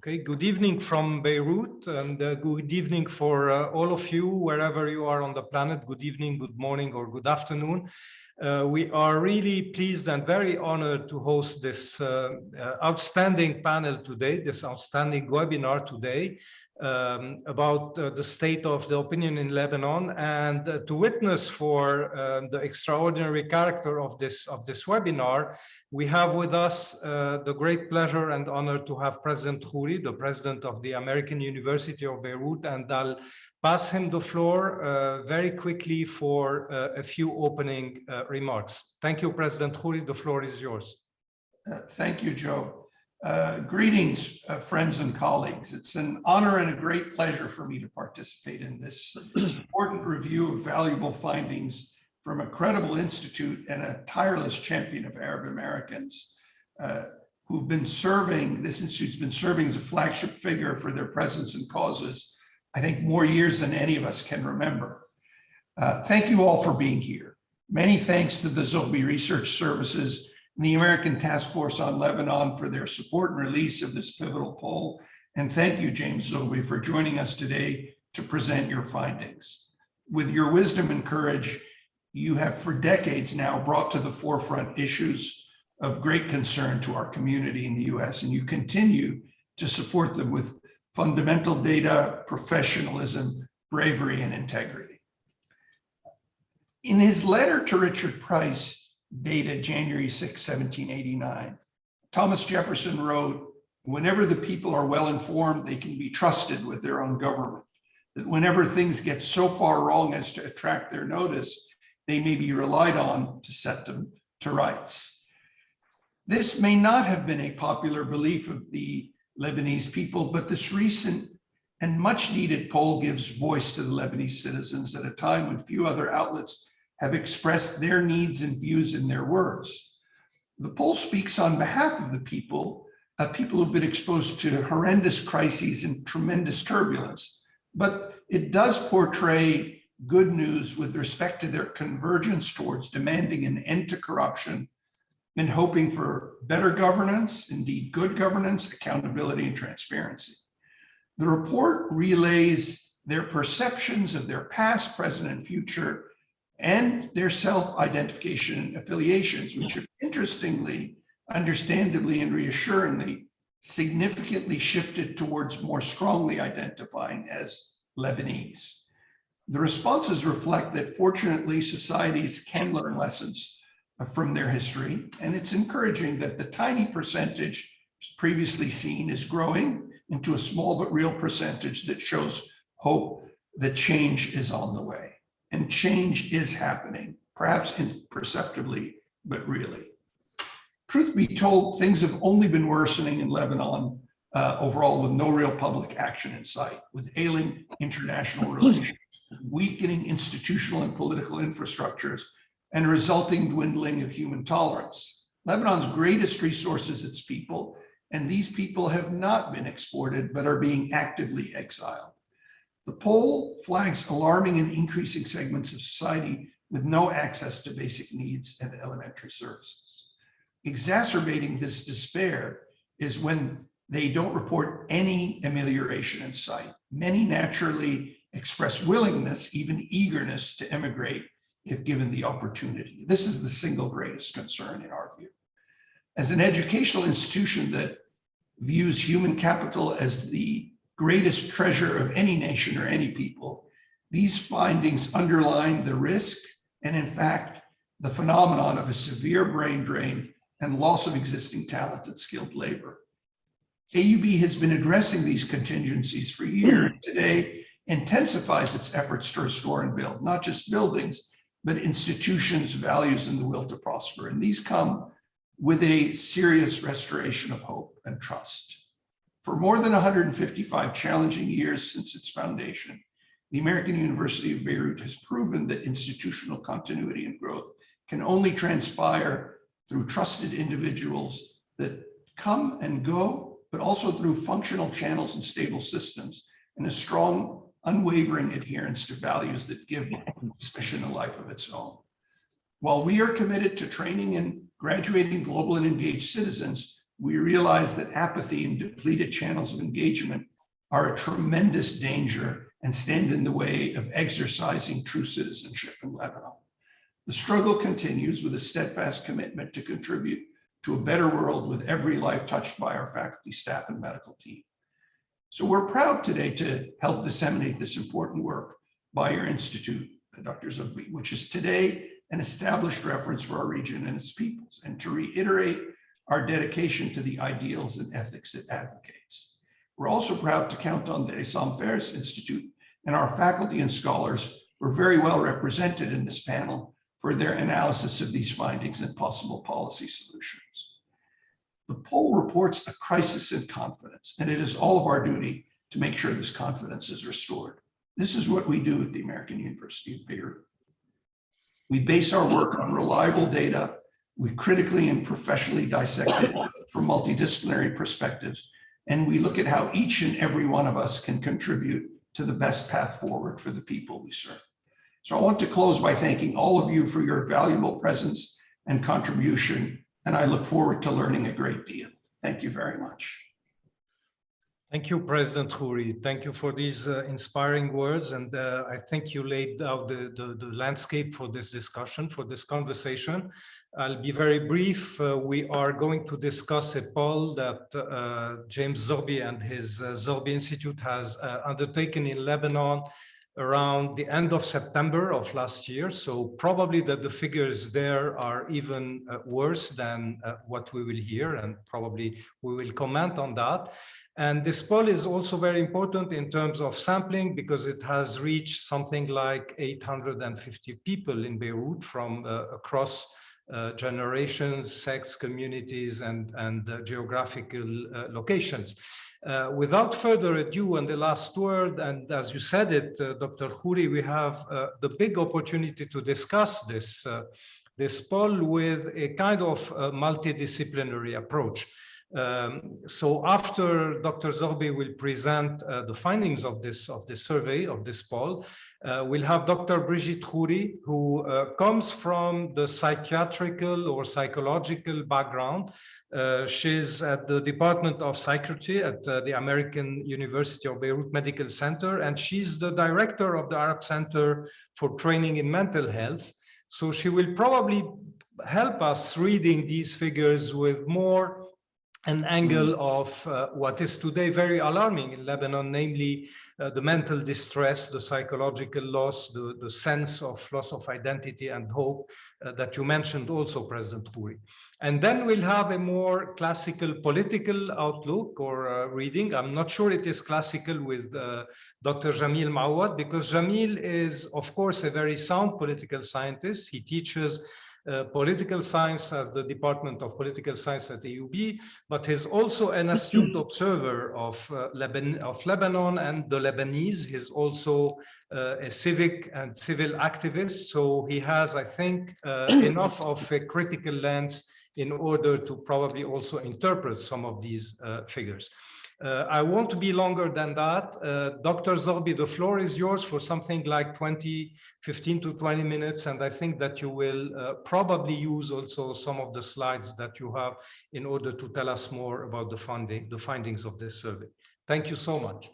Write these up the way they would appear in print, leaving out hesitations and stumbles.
Okay, good evening from Beirut, and good evening for all of you, wherever you are on the planet. Good evening, good morning, or good afternoon. We are really pleased and very honored to host this outstanding panel today, this outstanding webinar today about the state of the opinion in Lebanon, and to witness for the extraordinary character of this webinar. We have with us the great pleasure and honor to have President Khouri, the president of the American University of Beirut, and I'll pass him the floor very quickly for a few opening remarks. Thank you, President Khouri. The floor is yours. Thank you, Joe. Greetings, friends and colleagues. It's an honor and a great pleasure for me to participate in this important review of valuable findings from a credible institute and a tireless champion of Arab Americans who've been serving, this institute's been serving as a flagship figure for their presence and causes, I think, more years than any of us can remember. Thank you all for being here. Many thanks to the Zobi Research Services and the American Task Force on Lebanon for their support and release of this pivotal poll. And thank you, James Zobi, for joining us today to present your findings. With your wisdom and courage, you have for decades now brought to the forefront issues of great concern to our community in the US, and you continue to support them with fundamental data, professionalism, bravery, and integrity. In his letter to Richard Price, dated January 6, 1789, Thomas Jefferson wrote, "Whenever the people are well informed, they can be trusted with their own government. That whenever things get so far wrong as to attract their notice, they may be relied on to set them to rights." This may not have been a popular belief of the Lebanese people, but this recent and much needed poll gives voice to the Lebanese citizens at a time when few other outlets have expressed their needs and views in their words. The poll speaks on behalf of the people, people who've been exposed to horrendous crises and tremendous turbulence, but it does portray good news with respect to their convergence towards demanding an end to corruption and hoping for better governance, indeed good governance, accountability, and transparency. The report relays their perceptions of their past, present, and future, and their self-identification and affiliations, which have interestingly, understandably, and reassuringly significantly shifted towards more strongly identifying as Lebanese. The responses reflect that fortunately societies can learn lessons from their history, and it's encouraging that the tiny percentage previously seen is growing into a small but real percentage that shows hope that change is on the way. And change is happening, perhaps imperceptibly, but really. Truth be told, things have only been worsening in Lebanon overall, with no real public action in sight, with ailing international relations, weakening institutional and political infrastructures, and resulting dwindling of human tolerance. Lebanon's greatest resource is its people, and these people have not been exported, but are being actively exiled. The poll flags alarming and increasing segments of society with no access to basic needs and elementary services. Exacerbating this despair is when they don't report any amelioration in sight. Many naturally express willingness, even eagerness to emigrate if given the opportunity. This is the single greatest concern in our view. As an educational institution that views human capital as the greatest treasure of any nation or any people, these findings underline the risk and, in fact, the phenomenon of a severe brain drain and loss of existing talent and skilled labor. AUB has been addressing these contingencies for years. Today intensifies its efforts to restore and build, not just buildings, but institutions, values, and the will to prosper. And these come with a serious restoration of hope and trust. For more than 155 challenging years since its foundation, the American University of Beirut has proven that institutional continuity and growth can only transpire through trusted individuals that come and go, but also through functional channels and stable systems, and a strong, unwavering adherence to values that give this mission a life of its own. While we are committed to training and graduating global and engaged citizens, we realize that apathy and depleted channels of engagement are a tremendous danger and stand in the way of exercising true citizenship in Lebanon. The struggle continues with a steadfast commitment to contribute to a better world with every life touched by our faculty, staff, and medical team. So we're proud today to help disseminate this important work by your institute, Dr. Zogby, which is today an established reference for our region and its peoples, and to reiterate our dedication to the ideals and ethics it advocates. We're also proud to count on the Issam Ferris Institute and our faculty and scholars who are very well represented in this panel for their analysis of these findings and possible policy solutions. The poll reports a crisis in confidence, and it is all of our duty to make sure this confidence is restored. This is what we do at the American University of Beirut. We base our work on reliable data. We critically and professionally dissect it from multidisciplinary perspectives, and we look at how each and every one of us can contribute to the best path forward for the people we serve. So I want to close by thanking all of you for your valuable presence and contribution, and I look forward to learning a great deal. Thank you very much. Thank you, President Khoury. Thank you for these inspiring words. And I think you laid out the landscape for this discussion, for this conversation. I'll be very brief. We are going to discuss a poll that James Zogby and his Zogby Institute has undertaken in Lebanon around the end of September of last year. So probably that the figures there are even worse than what we will hear, and probably we will comment on that. And this poll is also very important in terms of sampling because it has reached something like 850 people in Beirut from across generations, sects, communities, and geographical locations. Without further ado, and the last word, and as you said it, Dr. Khoury, we have the big opportunity to discuss this poll with a kind of multidisciplinary approach. So after Dr. Zogby will present the findings of this survey, of this poll, we'll have Dr. Brigitte Khoury, who comes from the psychiatrical or psychological background. She's at the Department of Psychiatry at the American University of Beirut Medical Center, and she's the director of the Arab Center for Training in Mental Health. So she will probably help us reading these figures with more an angle of what is today very alarming in Lebanon, namely the mental distress, the psychological loss, the sense of loss of identity and hope that you mentioned also, President Khoury. And then we'll have a more classical political outlook or reading. I'm not sure it is classical with Dr. Jamil Mawad, because Jamil is, of course, a very sound political scientist. He teaches political science at the Department of Political Science at the UB, but he's also an astute observer of Lebanon and the Lebanese. He's also a civic and civil activist. So he has, I think, enough of a critical lens in order to probably also interpret some of these figures. I won't be longer than that. Dr. Zogby, the floor is yours for something like 15 to 20 minutes. And I think that you will probably use also some of the slides that you have in order to tell us more about the findings of this survey. Thank you so much.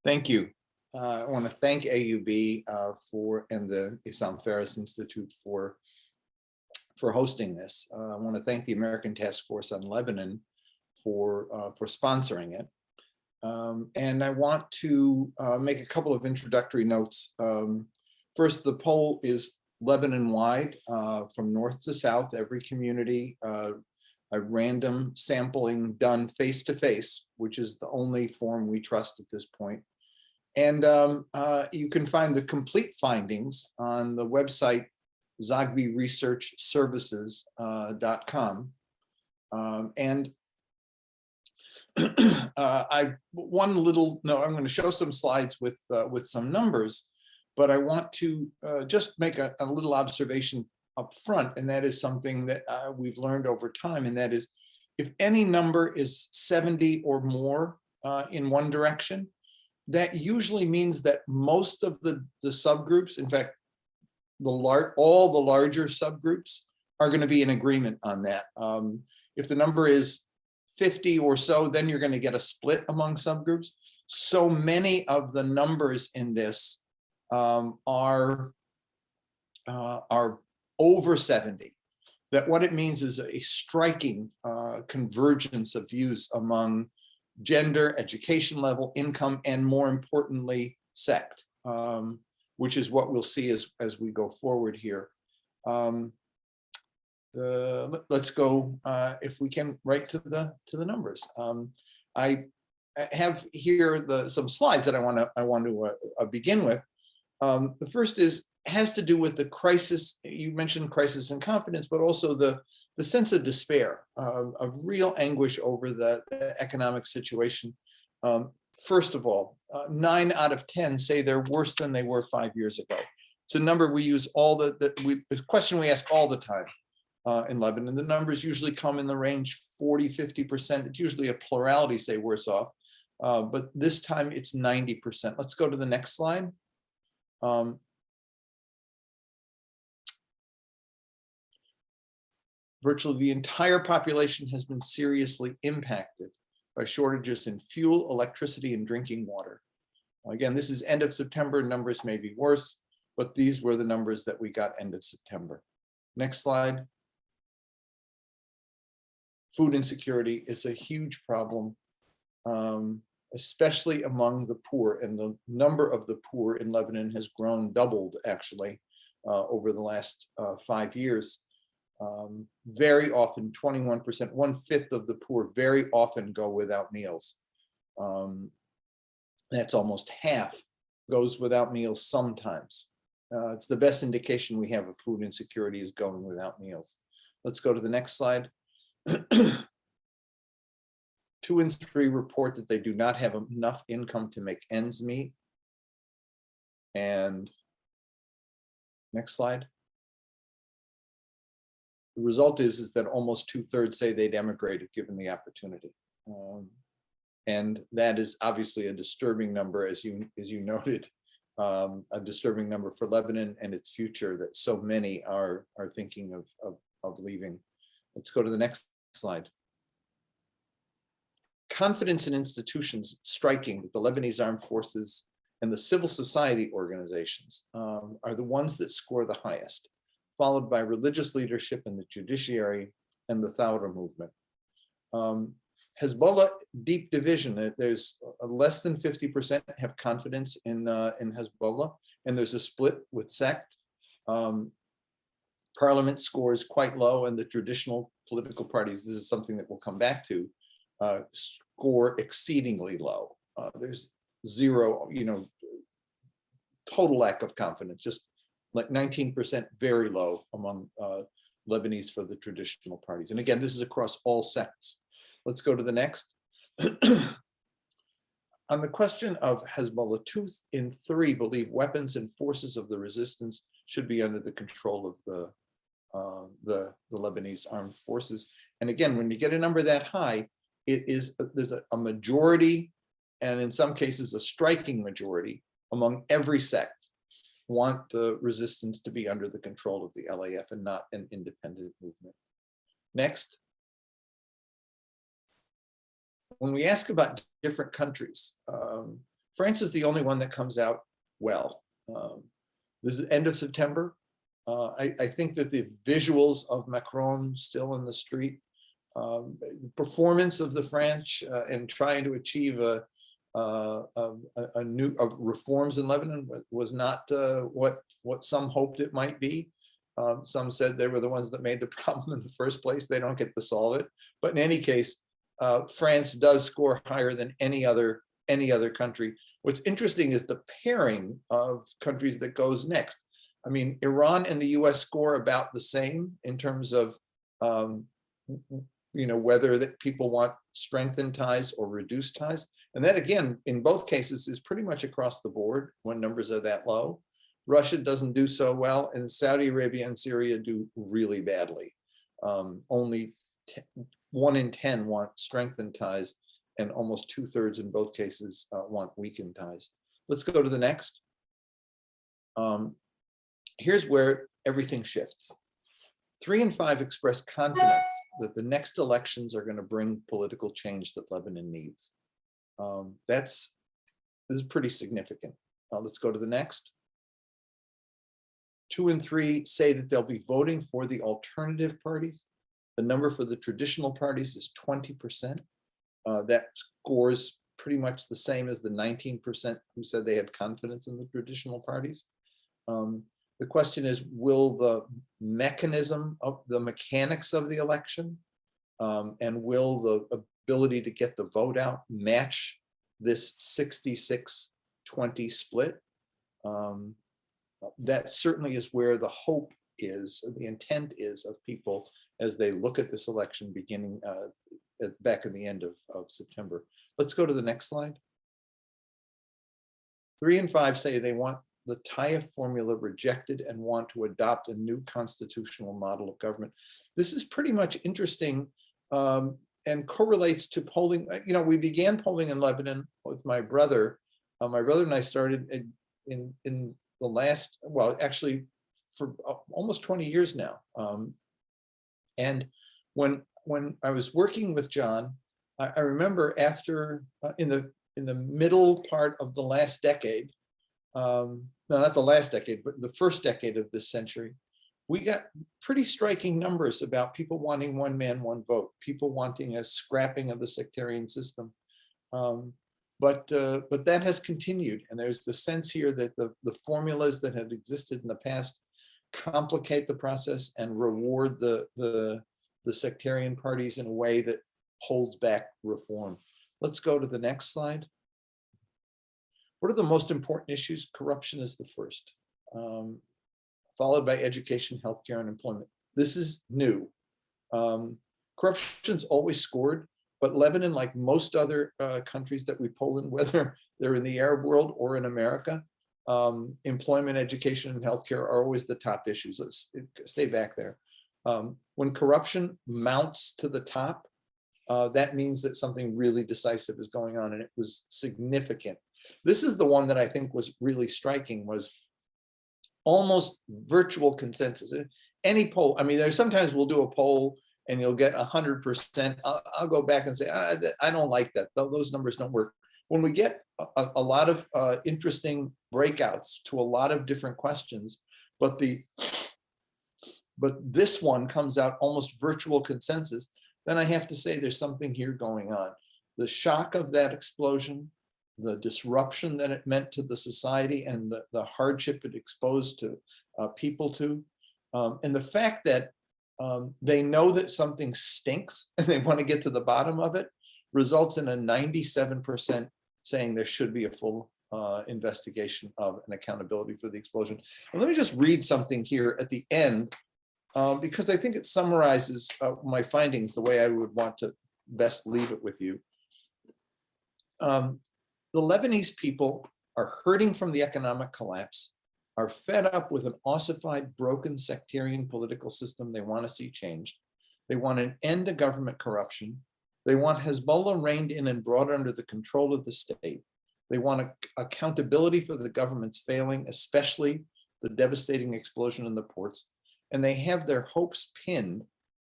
Thank you. I want to thank AUB and the Issam Ferris Institute for hosting this. I want to thank the American Task Force on Lebanon for sponsoring it. And I want to make a couple of introductory notes. First, the poll is Lebanon-wide, from north to south, every community, a random sampling done face-to-face, which is the only form we trust at this point. And you can find the complete findings on the website zogbyresearchservices.com. And I'm going to show some slides with some numbers, but I want to just make a little observation up front, and that is something that we've learned over time, and that is if any number is 70 or more in one direction, that usually means that most of the subgroups, in fact, all the larger subgroups are going to be in agreement on that. If the number is 50 or so, then you're going to get a split among subgroups. So many of the numbers in this are over 70, that what it means is a striking convergence of views among gender, education level, income, and more importantly, sect, which is what we'll see as we go forward here. Let's go, if we can, right to the numbers. I have here some slides that I want to begin with. The first has to do with the crisis. You mentioned crisis and confidence, but also the sense of despair, of real anguish over the economic situation. First of all, 9 out of 10 say they're worse than they were 5 years ago. It's a number we use the question we ask all the time in Lebanon. The numbers usually come in the range 40–50%. It's usually a plurality say worse off, but this time it's 90%. Let's go to the next slide. Virtually the entire population has been seriously impacted by shortages in fuel, electricity, and drinking water. Again, this is end of September. Numbers may be worse, but these were the numbers that we got end of September. Next slide. Food insecurity is a huge problem, especially among the poor, and the number of the poor in Lebanon has doubled actually over the last 5 years. Very often, 21%, 1/5 of the poor very often go without meals. That's almost half goes without meals sometimes. It's the best indication we have of food insecurity is going without meals. Let's go to the next slide. 2 in 3 report that they do not have enough income to make ends meet. And next slide. The result is that almost 2/3 say they'd emigrate if given the opportunity. And that is obviously a disturbing number, as you noted, a disturbing number for Lebanon and its future, that so many are thinking of leaving. Let's go to the next slide. Confidence in institutions, striking that the Lebanese armed forces and the civil society organizations are the ones that score the highest, followed by religious leadership and the judiciary and the Thawra movement. Hezbollah, deep division. There's less than 50% have confidence in Hezbollah, and there's a split with sect. Parliament scores quite low, and the traditional political parties, this is something that we'll come back to, score exceedingly low. There's zero, total lack of confidence, just like 19% very low among Lebanese for the traditional parties. And again, this is across all sects. Let's go to the next. On the question of Hezbollah, 2 in 3 believe weapons and forces of the resistance should be under the control of the Lebanese armed forces. And again, when you get a number that high, there's a majority, and in some cases a striking majority among every sect, want the resistance to be under the control of the LAF and not an independent movement. Next. When we ask about different countries, France is the only one that comes out well. This is end of September. I think that the visuals of Macron still in the street, the performance of the French in trying to achieve a new reforms in Lebanon was not what some hoped it might be. Some said they were the ones that made the problem in the first place. They don't get to solve it. But in any case, France does score higher than any other country. What's interesting is the pairing of countries that goes next. I mean, Iran and the US score about the same in terms of whether that people want strengthened ties or reduced ties. And that, again, in both cases is pretty much across the board when numbers are that low. Russia doesn't do so well, and Saudi Arabia and Syria do really badly. Only 1 in 10 want strengthened ties, and almost 2/3 in both cases want weakened ties. Let's go to the next. Here's where everything shifts. 3 and 5 express confidence that the next elections are going to bring political change that Lebanon needs. This is pretty significant. Let's go to the next. 2 and 3 say that they'll be voting for the alternative parties. The number for the traditional parties is 20%. That scores pretty much the same as the 19% who said they had confidence in the traditional parties. The question is, will the mechanism of the mechanics of the election and will the ability to get the vote out match this 66-20 split? That certainly is where the hope is, the intent is of people as they look at this election beginning back in the end of September. Let's go to the next slide. 3 and 5 say they want the Taif formula rejected and want to adopt a new constitutional model of government. This is pretty much interesting and correlates to polling. You know, we began polling in Lebanon with my brother. My brother and I started in the last, well, actually for almost 20 years now. And when I was working with John, I remember after in the middle part of the last decade, no, not the last decade, but the first decade of this century, we got pretty striking numbers about people wanting one man, one vote, people wanting a scrapping of the sectarian system. But that has continued, and there's the sense here that the formulas that have existed in the past complicate the process and reward the sectarian parties in a way that holds back reform. Let's go to the next slide. What are the most important issues? Corruption is the first, followed by education, healthcare, and employment. This is new. Corruption's always scored, but Lebanon, like most other countries that we poll in, whether they're in the Arab world or in America, employment, education, and healthcare are always the top issues. Let's stay back there. When corruption mounts to the top, that means that something really decisive is going on, and it was significant. This is the one that I think was really striking, was almost virtual consensus. Any poll, I mean, there's sometimes we'll do a poll and you'll get 100%. I'll go back and say, I don't like that. Those numbers don't work. When we get a lot of interesting breakouts to a lot of different questions, but this one comes out almost virtual consensus, then I have to say there's something here going on. The shock of that explosion, the disruption that it meant to the society, and the hardship it exposed to people to, and the fact that they know that something stinks and they want to get to the bottom of it, results in a 97% saying there should be a full investigation of and accountability for the explosion. And let me just read something here at the end, because I think it summarizes my findings the way I would want to best leave it with you. The Lebanese people are hurting from the economic collapse, are fed up with an ossified, broken sectarian political system they want to see changed. They want an end to government corruption. They want Hezbollah reined in and brought under the control of the state. They want accountability for the government's failing, especially the devastating explosion in the ports. And they have their hopes pinned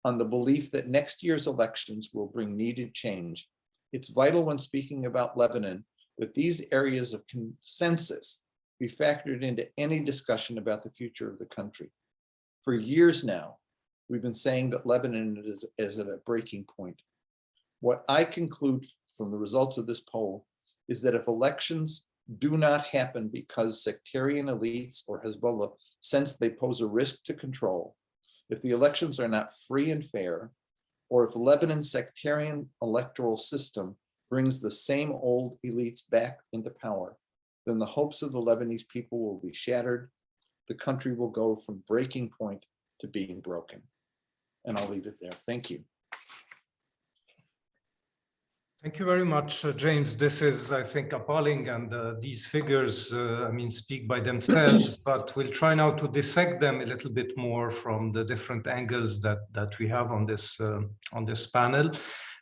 on the belief that next year's elections will bring needed change. It's vital when speaking about Lebanon that these areas of consensus be factored into any discussion about the future of the country. For years now, we've been saying that Lebanon is at a breaking point. What I conclude from the results of this poll is that if elections do not happen because sectarian elites or Hezbollah sense they pose a risk to control, if the elections are not free and fair, or if Lebanon's sectarian electoral system brings the same old elites back into power, then the hopes of the Lebanese people will be shattered. The country will go from breaking point to being broken. And I'll leave it there. Thank you. Thank you very much, James. This is, I think, appalling, and these figures, I mean, speak by themselves, but we'll try now to dissect them a little bit more from the different angles that we have on this panel.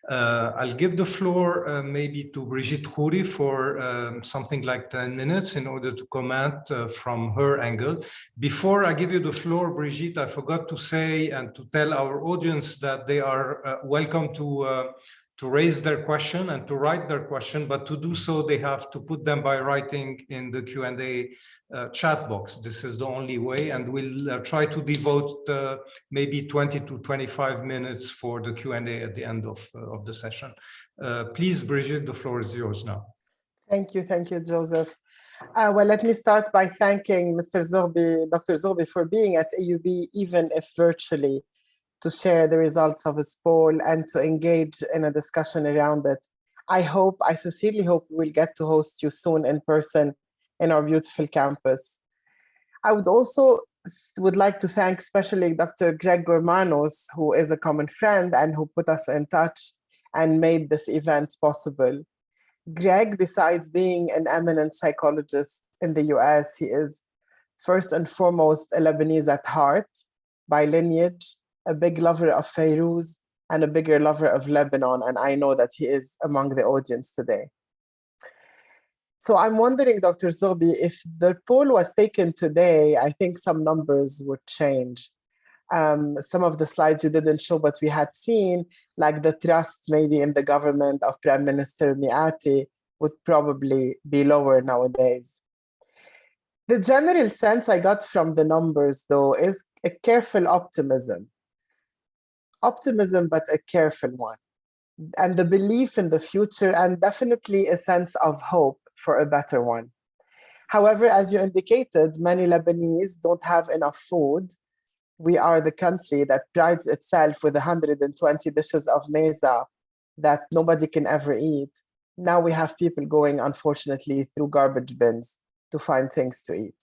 I'll give the floor maybe to Brigitte Khoury for something like 10 minutes in order to comment from her angle. Before I give you the floor, Brigitte, I forgot to say and to tell our audience that they are welcome to raise their question and to write their question, but to do so, they have to put them by writing in the Q&A chat box. This is the only way, and we'll try to devote maybe 20 to 25 minutes for the Q&A at the end of the session. Please, Brigitte, the floor is yours now. Thank you, Joseph. Well, let me start by thanking Mr. Zoghbi, Dr. Zoghbi, for being at AUB, even if virtually, to share the results of his poll and to engage in a discussion around it. I sincerely hope we'll get to host you soon in person in our beautiful campus. I would like to thank especially Dr. Greg Gormanos, who is a common friend and who put us in touch and made this event possible. Greg, besides being an eminent psychologist in the US, he is first and foremost a Lebanese at heart, by lineage, a big lover of Fairuz, and a bigger lover of Lebanon, and I know that he is among the audience today. So I'm wondering, Dr. Zoghbi, if the poll was taken today, I think some numbers would change. Some of the slides you didn't show, but we had seen, like the trust maybe in the government of Prime Minister Miati would probably be lower nowadays. The general sense I got from the numbers, though, is a careful optimism. Optimism, but a careful one. And the belief in the future, and definitely a sense of hope for a better one. However, as you indicated, many Lebanese don't have enough food. We are the country that prides itself with 120 dishes of meza that nobody can ever eat. Now we have people going, unfortunately, through garbage bins to find things to eat.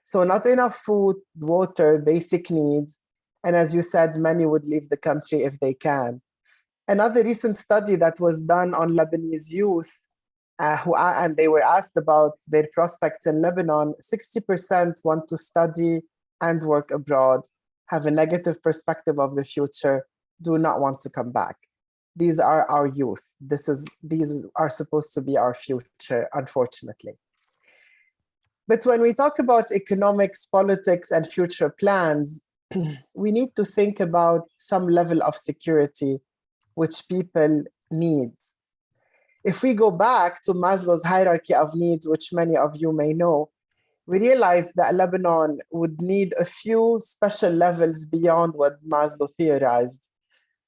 So not enough food, water, basic needs. And as you said, many would leave the country if they can. Another recent study that was done on Lebanese youth, and they were asked about their prospects in Lebanon, 60% want to study and work abroad, have a negative perspective of the future, do not want to come back. These are our youth. These are supposed to be our future, unfortunately. But when we talk about economics, politics, and future plans, we need to think about some level of security which people need. If we go back to Maslow's hierarchy of needs, which many of you may know, we realize that Lebanon would need a few special levels beyond what Maslow theorized.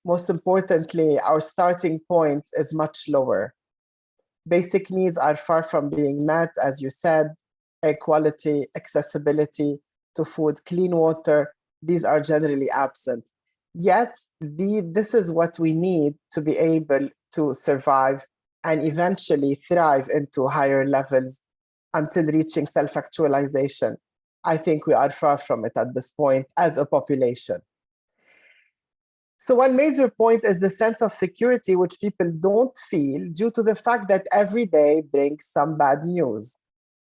Most importantly, our starting point is much lower. Basic needs are far from being met, as you said: equality, accessibility to food, clean water. These are generally absent. Yet, this is what we need to be able to survive and eventually thrive into higher levels until reaching self-actualization. I think we are far from it at this point as a population. So one major point is the sense of security which people don't feel due to the fact that every day brings some bad news,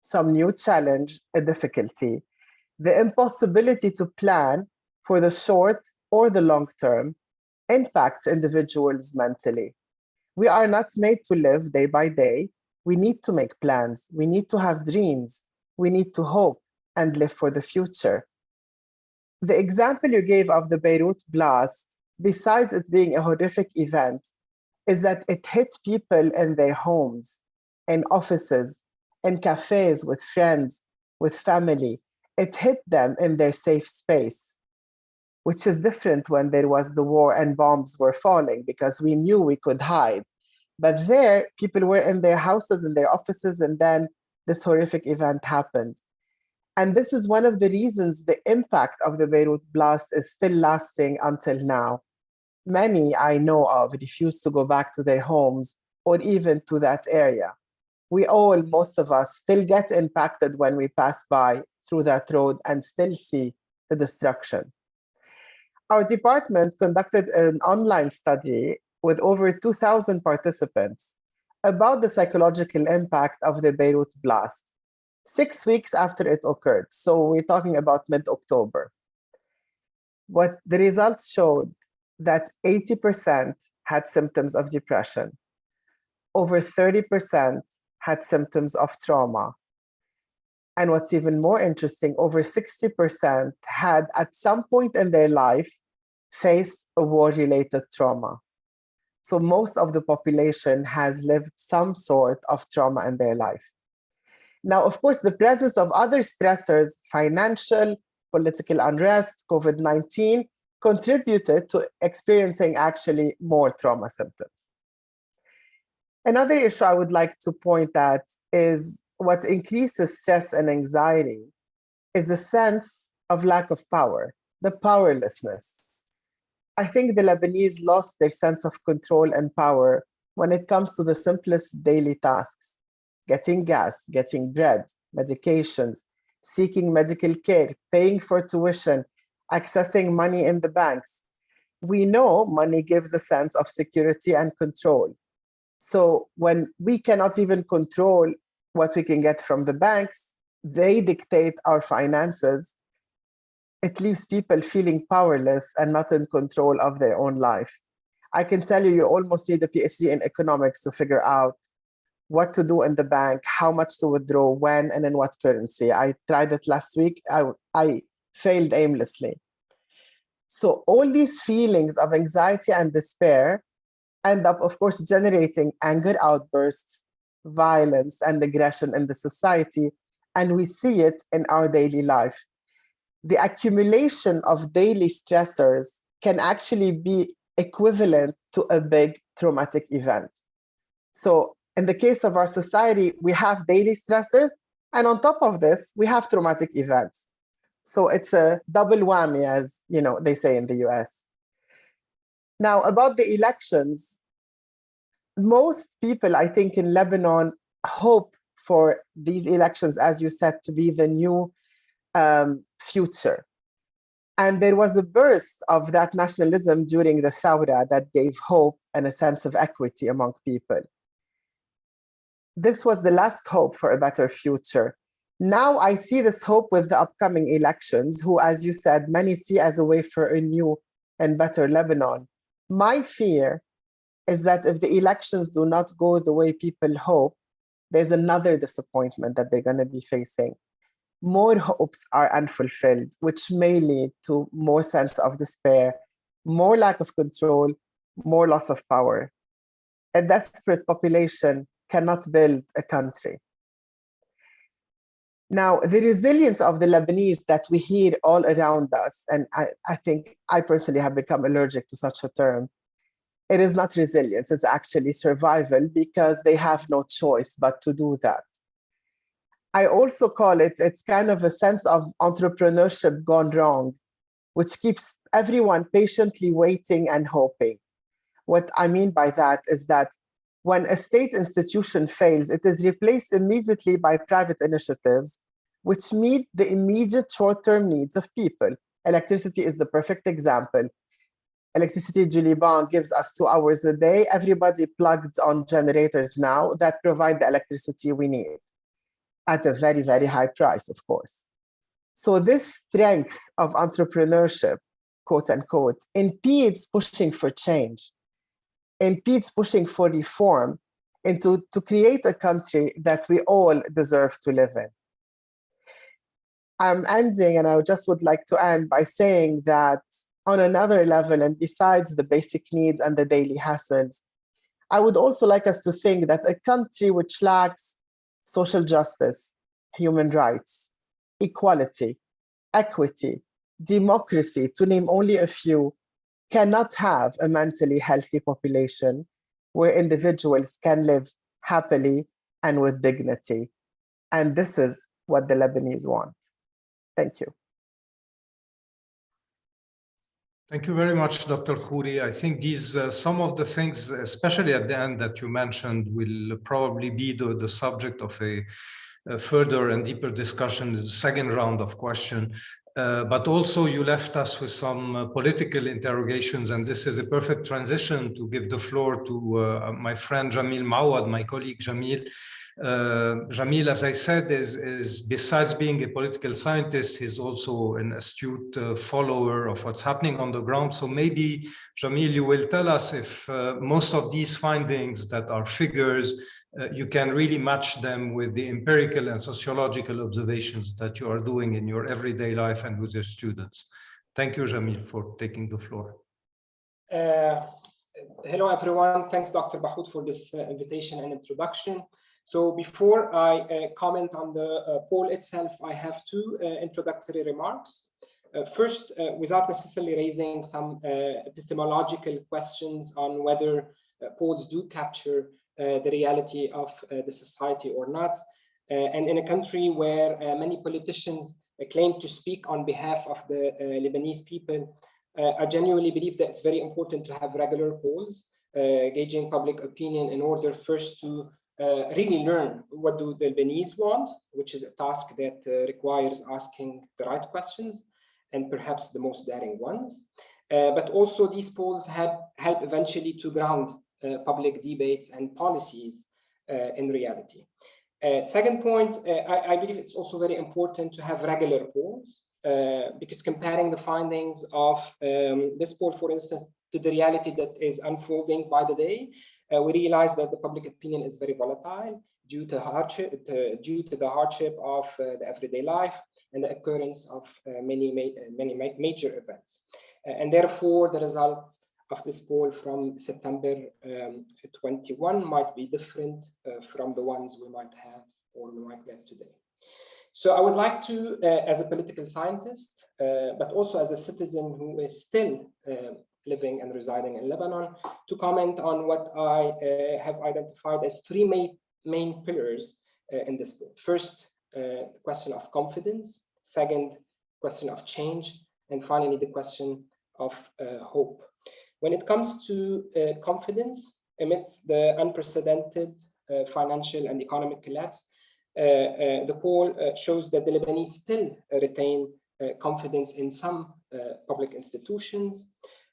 some new challenge, a difficulty, the impossibility to plan for the short or the long term impacts individuals mentally. We are not made to live day by day. We need to make plans. We need to have dreams. We need to hope and live for the future. The example you gave of the Beirut blast, besides it being a horrific event, is that it hit people in their homes, in offices, in cafes with friends, with family. It hit them in their safe space, which is different when there was the war and bombs were falling because we knew we could hide. But there, people were in their houses, in their offices, and then this horrific event happened. And this is one of the reasons the impact of the Beirut blast is still lasting until now. Many I know of refuse to go back to their homes or even to that area. We all, most of us, still get impacted when we pass by through that road and still see the destruction. Our department conducted an online study with over 2,000 participants about the psychological impact of the Beirut blast, 6 weeks after it occurred. So we're talking about mid-October. What the results showed that 80% had symptoms of depression. Over 30% had symptoms of trauma. And what's even more interesting, over 60% had at some point in their life faced a war-related trauma. So most of the population has lived some sort of trauma in their life. Now, of course, the presence of other stressors, financial, political unrest, COVID-19, contributed to experiencing actually more trauma symptoms. Another issue I would like to point at is what increases stress and anxiety is the sense of lack of power, the powerlessness. I think the Lebanese lost their sense of control and power when it comes to the simplest daily tasks: getting gas, getting bread, medications, seeking medical care, paying for tuition, accessing money in the banks. We know money gives a sense of security and control. So when we cannot even control what we can get from the banks, they dictate our finances. It leaves people feeling powerless and not in control of their own life. I can tell you, you almost need a PhD in economics to figure out what to do in the bank, how much to withdraw, when, and in what currency. I tried it last week. I failed aimlessly. So all these feelings of anxiety and despair end up, of course, generating anger outbursts, violence, and aggression in the society. And we see it in our daily life. The accumulation of daily stressors can actually be equivalent to a big traumatic event. So in the case of our society, we have daily stressors, and on top of this, we have traumatic events. So it's a double whammy, as they say in the US. Now, about the elections, most people, I think, in Lebanon hope for these elections, as you said, to be the new future. And there was a burst of that nationalism during the Thawra that gave hope and a sense of equity among people. This was the last hope for a better future. Now I see this hope with the upcoming elections, who, as you said, many see as a way for a new and better Lebanon. My fear is that if the elections do not go the way people hope, there's another disappointment that they're going to be facing. More hopes are unfulfilled, which may lead to more sense of despair, more lack of control, more loss of power. A desperate population cannot build a country. Now, the resilience of the Lebanese that we hear all around us, and I think I personally have become allergic to such a term, it is not resilience, it's actually survival, because they have no choice but to do that. I also call it's kind of a sense of entrepreneurship gone wrong, which keeps everyone patiently waiting and hoping. What I mean by that is that when a state institution fails, it is replaced immediately by private initiatives, which meet the immediate short-term needs of people. Electricity is the perfect example. Electricity du Liban gives us 2 hours a day. Everybody plugged on generators now that provide the electricity we need at a very, very high price, of course. So this strength of entrepreneurship, quote unquote, impedes pushing for change, impedes pushing for reform, and to create a country that we all deserve to live in. I'm ending, and I just would like to end by saying that on another level, and besides the basic needs and the daily hassles, I would also like us to think that a country which lacks social justice, human rights, equality, equity, democracy, to name only a few, cannot have a mentally healthy population where individuals can live happily and with dignity. And this is what the Lebanese want. Thank you. Thank you very much, Dr. Khouri. I think these, some of the things, especially at the end that you mentioned, will probably be the subject of a further and deeper discussion in the second round of questions. But also you left us with some political interrogations, and this is a perfect transition to give the floor to my friend Jamil Mawad, my colleague Jamil, Jamil, as I said, is besides being a political scientist, he's also an astute follower of what's happening on the ground. So maybe, Jamil, you will tell us if most of these findings that are figures, you can really match them with the empirical and sociological observations that you are doing in your everyday life and with your students. Thank you, Jamil, for taking the floor. Hello, everyone. Thanks, Dr. Bahoud, for this invitation and introduction. So before I comment on the poll itself, I have two introductory remarks. First, without necessarily raising some epistemological questions on whether polls do capture the reality of the society or not. And in a country where many politicians claim to speak on behalf of the Lebanese people, I genuinely believe that it's very important to have regular polls, gauging public opinion in order first to really learn what do the Lebanese want, which is a task that requires asking the right questions and perhaps the most daring ones. But also these polls help eventually to ground public debates and policies in reality. Second point, I believe it's also very important to have regular polls because comparing the findings of this poll, for instance, to the reality that is unfolding by the day, we realize that the public opinion is very volatile due to the hardship of the everyday life and the occurrence of many major events. And therefore, the results of this poll from September 21 might be different from the ones we might have or we might get today. So I would like to, as a political scientist, but also as a citizen who is still living and residing in Lebanon, to comment on what I have identified as three main pillars in this poll. First, the question of confidence. Second, question of change. And finally, the question of hope. When it comes to confidence, amidst the unprecedented financial and economic collapse, the poll shows that the Lebanese still retain confidence in some public institutions.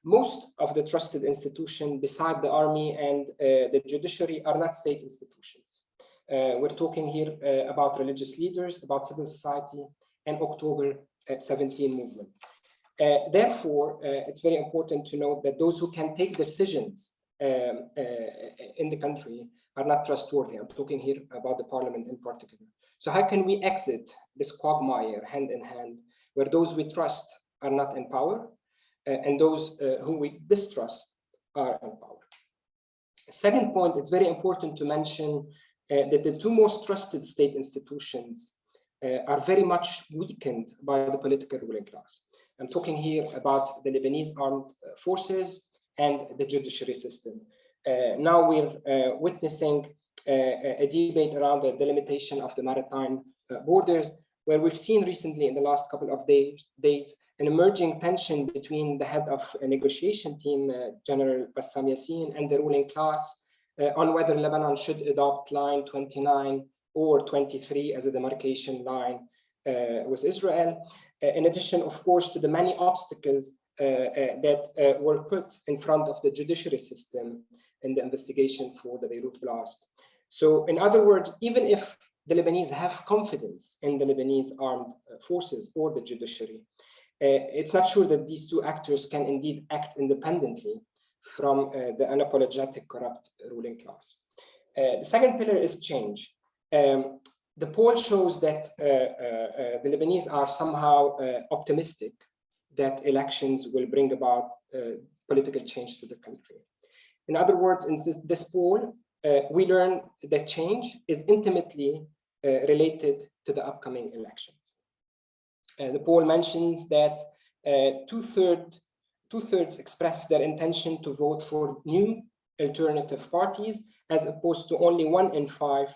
Most of the trusted institutions beside the army and the judiciary are not state institutions. We're talking here about religious leaders, about civil society, and October 17 movement. Therefore, it's very important to note that those who can take decisions in the country are not trustworthy. I'm talking here about the parliament in particular. So how can we exit this quagmire hand in hand, where those we trust are not in power and those who we distrust are in power? Second point, it's very important to mention that the two most trusted state institutions are very much weakened by the political ruling class. I'm talking here about the Lebanese armed forces and the judiciary system. Now we're witnessing a debate around the delimitation of the maritime borders, where we've seen recently in the last couple of days an emerging tension between the head of a negotiation team, General Bassam Yassin, and the ruling class on whether Lebanon should adopt line 29 or 23 as a demarcation line with Israel. In addition, of course, to the many obstacles that were put in front of the judiciary system in the investigation for the Beirut blast. So in other words, even if the Lebanese have confidence in the Lebanese armed forces or the judiciary, it's not sure that these two actors can indeed act independently from the unapologetic corrupt ruling class. The second pillar is change. The poll shows that the Lebanese are somehow optimistic that elections will bring about political change to the country. In other words, in this poll, we learn that change is intimately related to the upcoming elections. The poll mentions that two-thirds express their intention to vote for new alternative parties, as opposed to only 1 in 5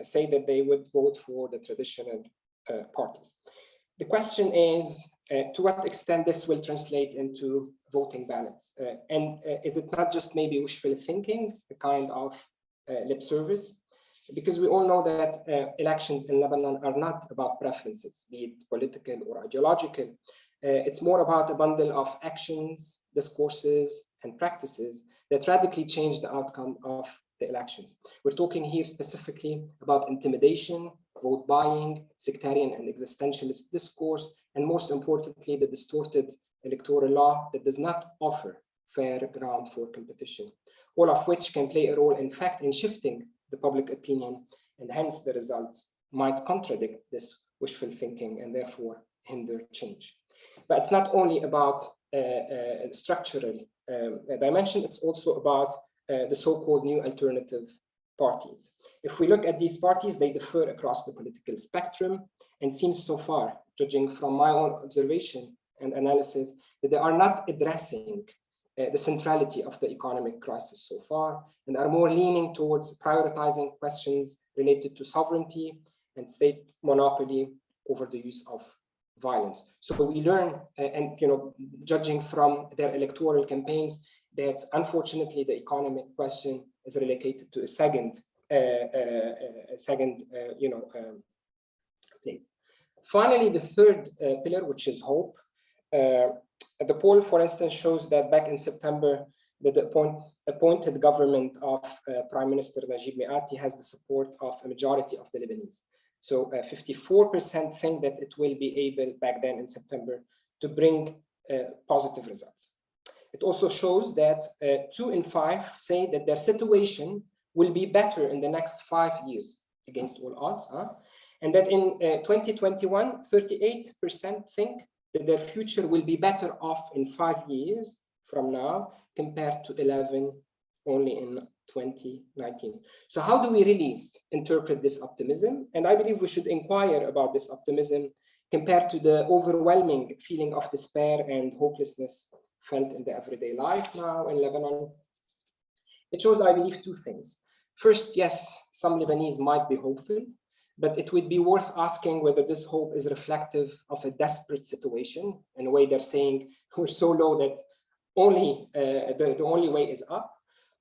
say that they would vote for the traditional parties. The question is, to what extent this will translate into voting ballots? And is it not just maybe wishful thinking, a kind of lip service? Because we all know that elections in Lebanon are not about preferences, be it political or ideological. It's more about a bundle of actions, discourses, and practices that radically change the outcome of the elections. We're talking here specifically about intimidation, vote buying, sectarian and existentialist discourse, and most importantly, the distorted electoral law that does not offer fair ground for competition, all of which can play a role, in fact, in shifting the public opinion, and hence the results might contradict this wishful thinking and therefore hinder change. But it's not only about structural dimension, it's also about the so-called new alternative parties. If we look at these parties, they differ across the political spectrum, and seems so far, judging from my own observation and analysis, that they are not addressing the centrality of the economic crisis so far, and are more leaning towards prioritizing questions related to sovereignty and state monopoly over the use of violence. So we learn, and judging from their electoral campaigns, that unfortunately the economic question is relegated to a second place. Finally, the third pillar, which is hope. The poll, for instance, shows that back in September, that the appointed government of Prime Minister Najib Mikati has the support of a majority of the Lebanese. So 54% think that it will be able back then in September to bring positive results. It also shows that 2 in 5 say that their situation will be better in the next 5 years against all odds. And that in 2021, 38% think that their future will be better off in 5 years from now compared to 11 only in 2019. So how do we really interpret this optimism? And I believe we should inquire about this optimism compared to the overwhelming feeling of despair and hopelessness felt in the everyday life now in Lebanon. It shows, I believe, 2 things. First, yes, some Lebanese might be hopeful, but it would be worth asking whether this hope is reflective of a desperate situation. In a way, they're saying we're so low that only the only way is up,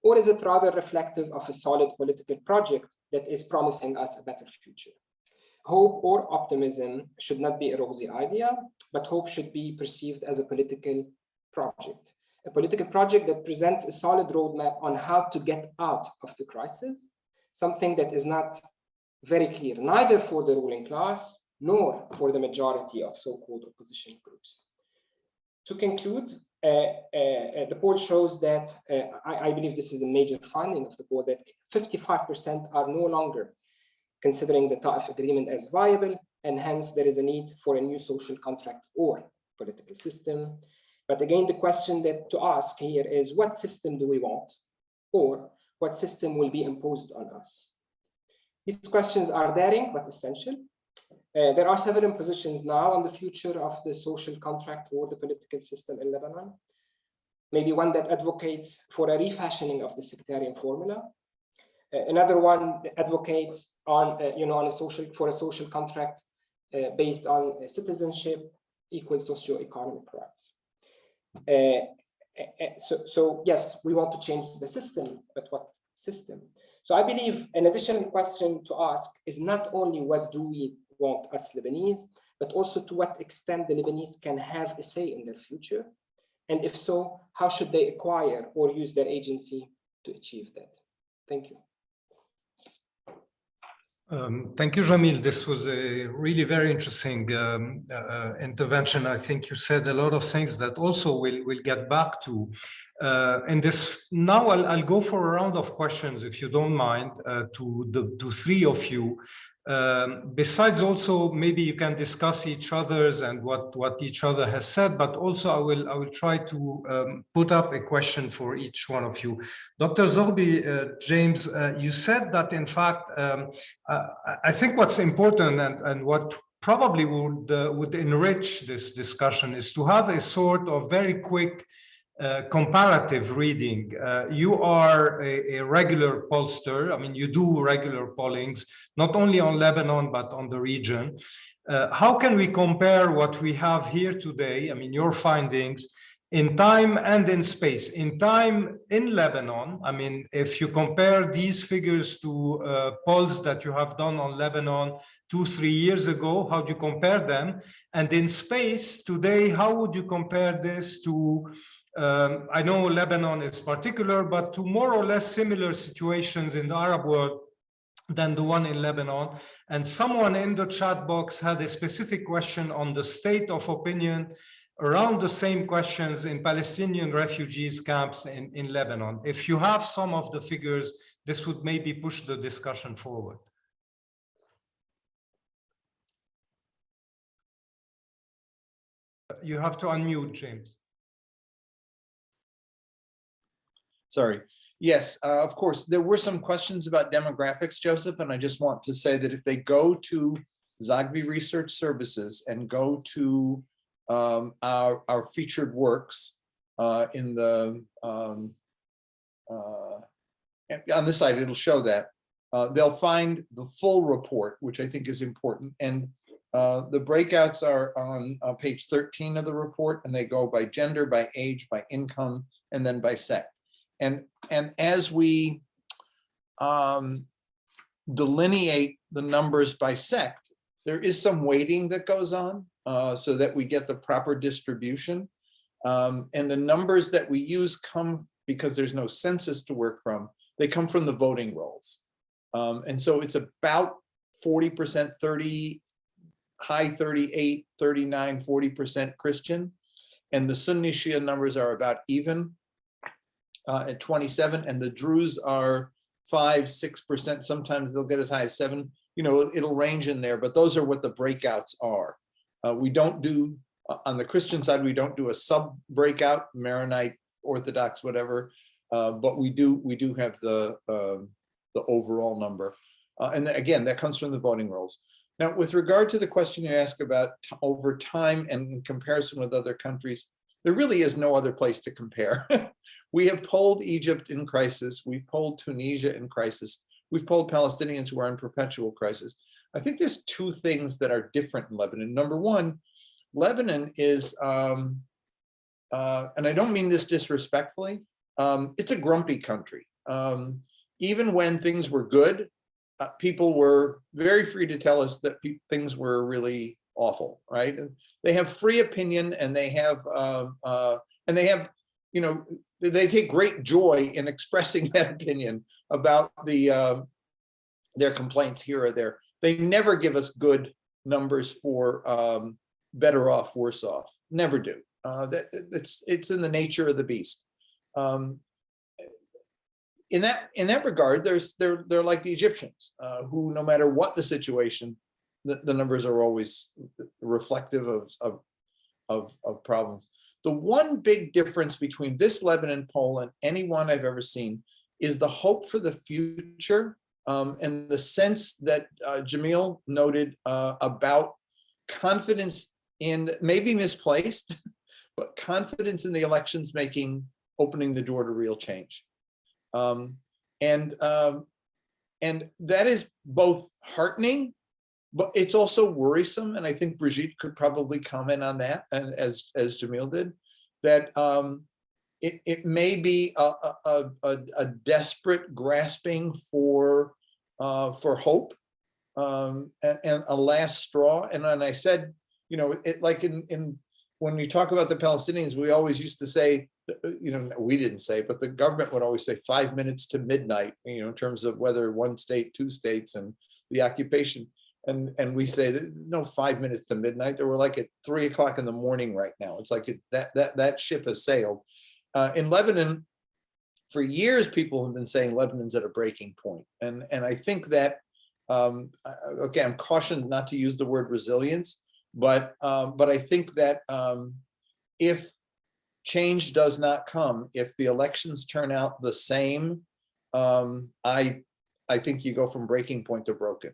or is it rather reflective of a solid political project that is promising us a better future? Hope or optimism should not be a rosy idea, but hope should be perceived as a political project that presents a solid roadmap on how to get out of the crisis, something that is not very clear, neither for the ruling class nor for the majority of so-called opposition groups. To conclude, the poll shows that, I believe this is a major finding of the poll, that 55% are no longer considering the Ta'if agreement as viable, and hence there is a need for a new social contract or political system. But again, the question that to ask here is, what system do we want, or what system will be imposed on us? These questions are daring but essential. There are several positions now on the future of the social contract or the political system in Lebanon. Maybe one that advocates for a refashioning of the sectarian formula. Another one advocates on, for a social contract based on citizenship, equal socio-economic rights. So yes, we want to change the system, but what system? So I believe an additional question to ask is not only what do we want as Lebanese, but also to what extent the Lebanese can have a say in their future. And if so, how should they acquire or use their agency to achieve that? Thank you. Thank you, Jamil. This was a really very interesting intervention. I think you said a lot of things that also we'll get back to. In this, now I'll go for a round of questions, if you don't mind, to 3 of you. Besides, also maybe you can discuss each other's and what each other has said, but also I will try to put up a question for each one of you. Dr. Zoghbi, James, you said that in fact, I think what's important and what probably would enrich this discussion is to have a sort of very quick comparative reading. You are a regular pollster. I mean, you do regular pollings, not only on Lebanon, but on the region. How can we compare what we have here today, I mean, your findings, in time and in space? In time in Lebanon, I mean, if you compare these figures to polls that you have done on Lebanon 2-3 years ago, how do you compare them? And in space today, how would you compare this to I know Lebanon is particular, but to more or less similar situations in the Arab world than the one in Lebanon. And someone in the chat box had a specific question on the state of opinion around the same questions in Palestinian refugees camps in Lebanon. If you have some of the figures, this would maybe push the discussion forward. You have to unmute, James. Sorry. Yes, of course, there were some questions about demographics, Joseph, and I just want to say that if they go to Zogby Research Services and go to our featured works in the on the site, it'll show that. They'll find the full report, which I think is important. And the breakouts are on page 13 of the report, and they go by gender, by age, by income, and then by sex. And as we delineate the numbers by sect, there is some weighting that goes on so that we get the proper distribution. And the numbers that we use come, because there's no census to work from, they come from the voting rolls. And so it's about 40%, 30, high 38, 39, 40% Christian. And the Sunni Shia numbers are about even at 27, and the Druze are 5-6%. Sometimes they'll get as high as 7. You know, it'll range in there, but those are what the breakouts are. We don't do, on the Christian side, we don't do a sub breakout, Maronite, Orthodox, whatever, but we do have the overall number. And again, that comes from the voting rolls. Now, with regard to the question you asked about over time and in comparison with other countries, there really is no other place to compare. We have polled Egypt in crisis. We've polled Tunisia in crisis. We've polled Palestinians who are in perpetual crisis. I think there's two things that are different in Lebanon. Number one, Lebanon is, and I don't mean this disrespectfully, it's a grumpy country. Even when things were good, people were very free to tell us that things were really awful, right? They have free opinion, and they have, you know, they take great joy in expressing that opinion about their complaints here or there. They never give us good numbers for better off, worse off. Never do. It's in the nature of the beast. In that regard, they're like the Egyptians, who, no matter what the situation, the numbers are always reflective of problems. The one big difference between this Lebanon poll and any one I've ever seen is the hope for the future, and the sense that Jamil noted about confidence in, maybe misplaced, but confidence in the elections opening the door to real change. And that is both heartening, but it's also worrisome. And I think Brigitte could probably comment on that, and as Jamil did, that it may be a desperate grasping for hope, and a last straw. And I said, you know, it, like in when we talk about the Palestinians, we always used to say, you know, we didn't say, but the government would always say 5 minutes to midnight, you know, in terms of whether one state, two states, and the occupation. And we say no 5 minutes to midnight. They were like at 3 o'clock in the morning right now. It's like that ship has sailed. In Lebanon, for years, people have been saying Lebanon's at a breaking point. And I think that, okay, I'm cautioned not to use the word resilience, but I think that if change does not come, if the elections turn out the same, I think you go from breaking point to broken.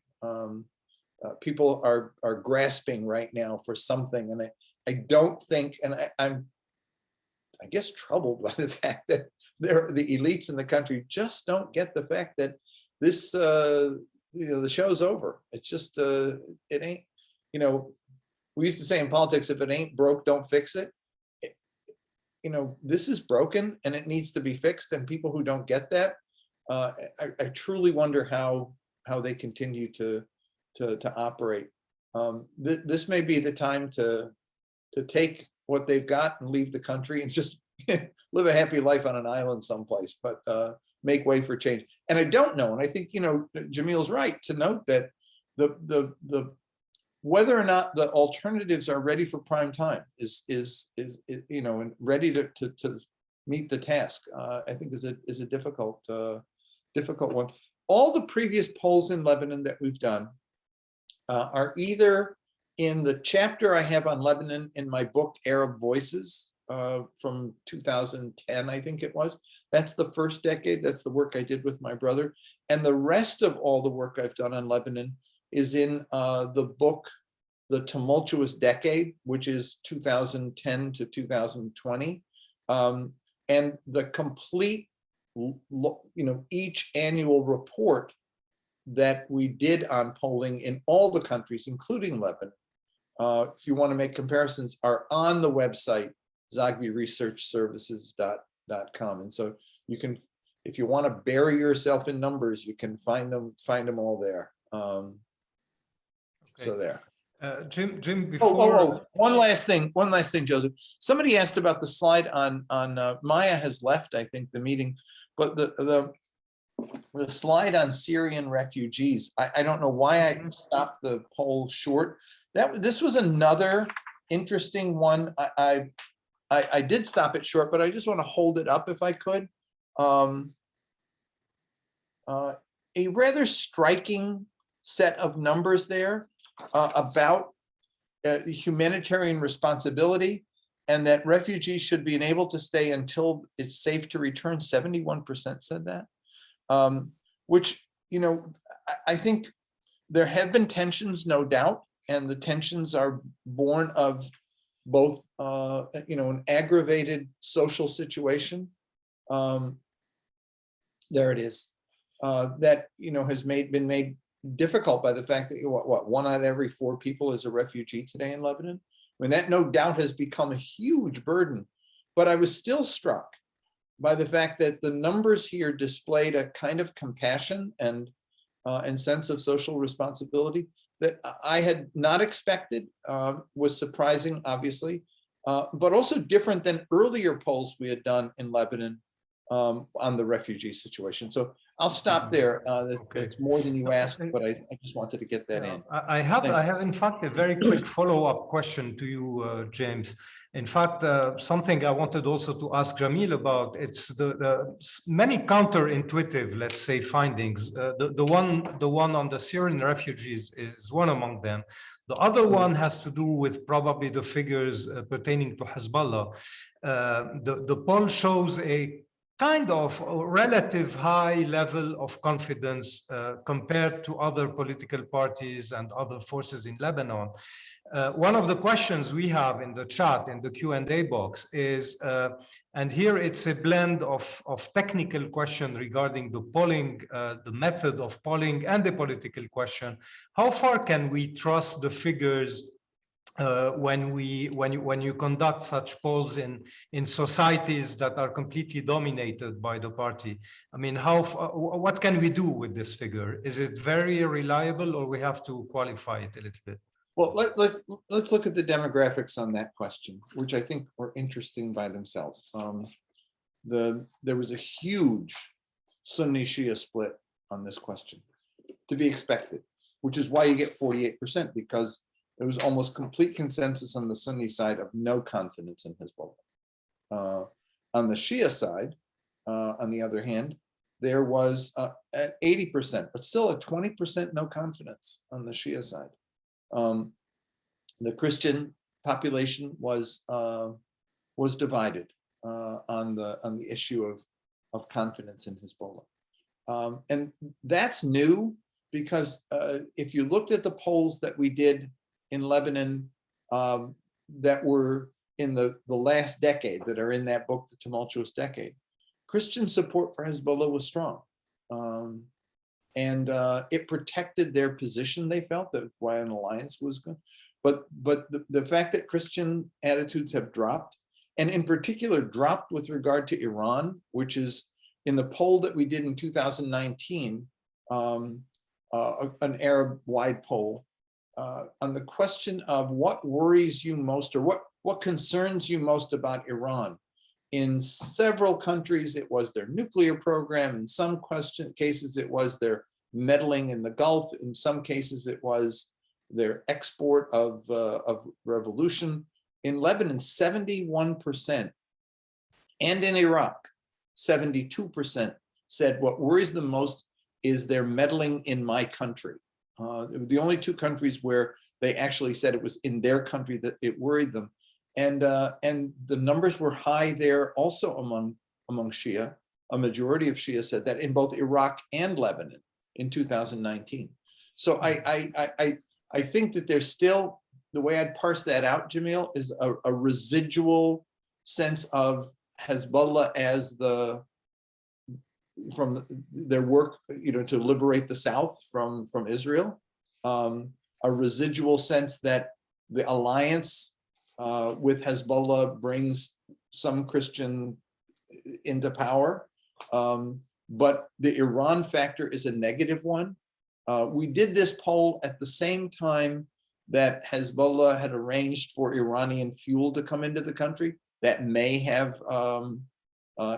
People are grasping right now for something, and I don't think, and I'm I guess troubled by the fact that the elites in the country just don't get the fact that this you know, the show's over. It's just it ain't, you know, we used to say in politics, if it ain't broke, don't fix it. You know, this is broken and it needs to be fixed, and people who don't get that, I truly wonder how they continue to operate. This may be the time to take what they've got and leave the country and just live a happy life on an island someplace, but make way for change. And I don't know, and I think, Jamil's right to note that the whether or not the alternatives are ready for prime time is and ready to meet the task, I think is a difficult one. All the previous polls in Lebanon that we've done are either in the chapter I have on Lebanon in my book, Arab Voices, from 2010, I think it was. That's the first decade. That's the work I did with my brother. And the rest of all the work I've done on Lebanon is in the book, The Tumultuous Decade, which is 2010 to 2020. And the complete, each annual report that we did on polling in all the countries, including Lebanon, if you want to make comparisons, are on the website, zogbyresearchservices.com. And so you can, if you want to bury yourself in numbers, you can find them all there. Okay. So there. Jim, before one last thing, Joseph. Somebody asked about the slide on Maya has left, I think, the meeting, but the slide on Syrian refugees. I don't know why I stopped the poll short. This was another interesting one. I did stop it short, but I just want to hold it up if I could. A rather striking set of numbers there about humanitarian responsibility, and that refugees should be able to stay until it's safe to return. 71% said that, which, I think there have been tensions, no doubt, and the tensions are born of both, an aggravated social situation. There it is, that, has been made difficult by the fact that what 1 out of every 4 people is a refugee today in Lebanon. I mean, that no doubt has become a huge burden, but I was still struck by the fact that the numbers here displayed a kind of compassion and sense of social responsibility that I had not expected, was surprising, obviously, but also different than earlier polls we had done in Lebanon on the refugee situation. So I'll stop there. It's more than you asked, but I just wanted to get that in. I have in fact a very quick follow-up question to you, James. In fact, something I wanted also to ask Jamil about, it's the many counterintuitive, let's say, findings. The one on the Syrian refugees is one among them. The other one has to do with probably the figures pertaining to Hezbollah. The poll shows a kind of relative high level of confidence compared to other political parties and other forces in Lebanon. One of the questions we have in the chat, in the Q&A box is, and here it's a blend of technical question regarding the polling, the method of polling, and the political question. How far can we trust the figures when you conduct such polls in societies that are completely dominated by the party? I mean, what can we do with this figure? Is it very reliable, or we have to qualify it a little bit? Well, let's look at the demographics on that question, which I think are interesting by themselves. There was a huge Sunni Shia split on this question, to be expected, which is why you get 48%, because there was almost complete consensus on the Sunni side of no confidence in Hezbollah. On the Shia side, on the other hand, there was at 80%, but still a 20% no confidence on the Shia side. The Christian population was divided on the issue of confidence in Hezbollah, and that's new, because if you looked at the polls that we did in Lebanon that were in the last decade, that are in that book, The Tumultuous Decade, Christian support for Hezbollah was strong. And it protected their position. They felt that why an alliance was good. But the fact that Christian attitudes have dropped, and in particular dropped with regard to Iran, which is in the poll that we did in 2019, an Arab-wide poll, on the question of what worries you most, or what concerns you most about Iran. In several countries, it was their nuclear program. In some cases, it was their meddling in the Gulf. In some cases, it was their export of revolution. In Lebanon, 71%, and in Iraq, 72% said what worries them most is their meddling in my country. The only two countries where they actually said it was in their country that it worried them. And the numbers were high there also among Shia. A majority of Shia said that in both Iraq and Lebanon in 2019. So I think that there's still, the way I'd parse that out, Jamil, is a residual sense of Hezbollah as their work, to liberate the South from Israel. A residual sense that the alliance with Hezbollah brings some Christian into power. But the Iran factor is a negative one. We did this poll at the same time that Hezbollah had arranged for Iranian fuel to come into the country. That may have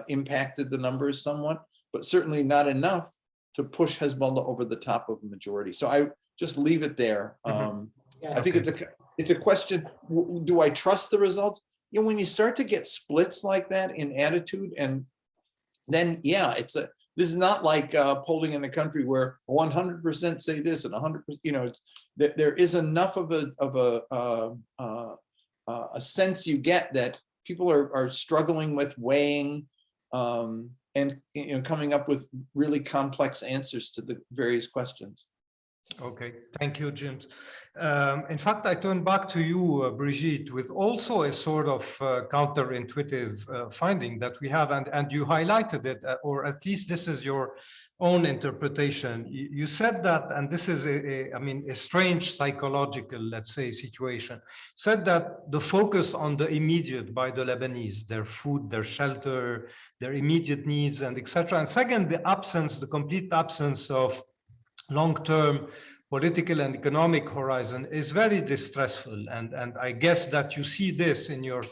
impacted the numbers somewhat, but certainly not enough to push Hezbollah over the top of a majority. So I just leave it there. I think it's a question, do I trust the results? When you start to get splits like that in attitude, and then, this is not like polling in a country where 100% say this and 100%, there is enough of a sense you get that people are struggling with weighing and coming up with really complex answers to the various questions. Okay, thank you, James. In fact, I turn back to you, Brigitte, with also a sort of counterintuitive finding that we have, and you highlighted it, or at least this is your own interpretation. You said that, and this is a strange psychological, let's say, situation. Said that the focus on the immediate by the Lebanese, their food, their shelter, their immediate needs, and etc. And second, the complete absence of long-term political and economic horizon is very distressful. And I guess that you see this in your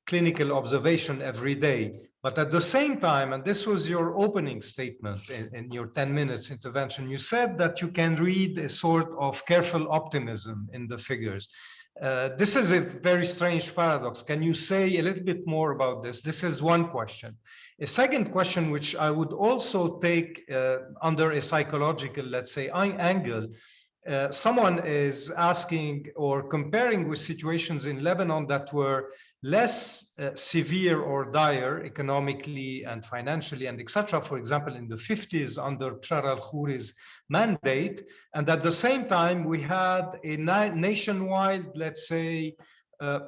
clinical observation every day. But at the same time, and this was your opening statement in your 10 minutes intervention, you said that you can read a sort of careful optimism in the figures. This is a very strange paradox. Can you say a little bit more about this? This is one question. A second question, which I would also take under a psychological, let's say, angle, someone is asking or comparing with situations in Lebanon that were less severe or dire economically and financially and etc. For example, in the 50s under Bashar al-Khoury's mandate, and at the same time we had a nationwide, let's say,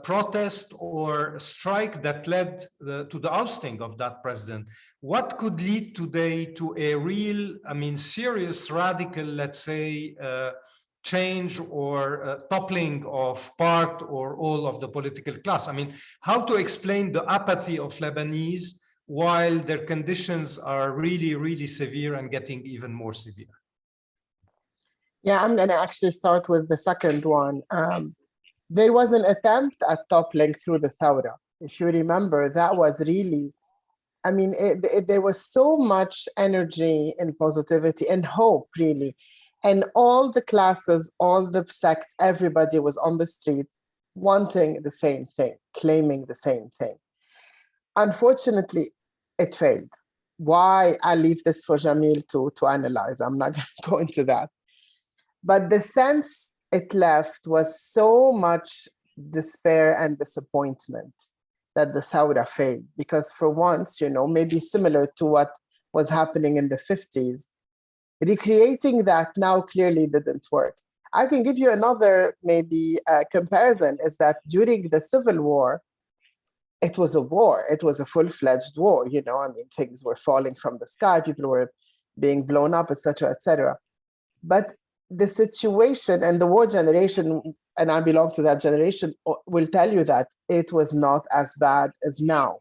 protest or strike that led to the ousting of that president. What could lead today to a real, serious, radical, let's say, change or toppling of part or all of the political class? How to explain the apathy of Lebanese while their conditions are really, really severe and getting even more severe? Yeah, I'm going to actually start with the second one. There was an attempt at toppling through the Thawra. If you remember, that was really, there was so much energy and positivity and hope, really. And all the classes, all the sects, everybody was on the street wanting the same thing, claiming the same thing. Unfortunately, it failed. Why? I'll leave this for Jamil to analyze. I'm not going to go into that. But the sense it left was so much despair and disappointment that the Thawra failed. Because for once, maybe similar to what was happening in the 50s, recreating that now clearly didn't work. I can give you another maybe comparison, is that during the Civil War, it was a war. It was a full-fledged war. Things were falling from the sky, people were being blown up, etc., etc. But the situation and the war generation, and I belong to that generation, will tell you that it was not as bad as now.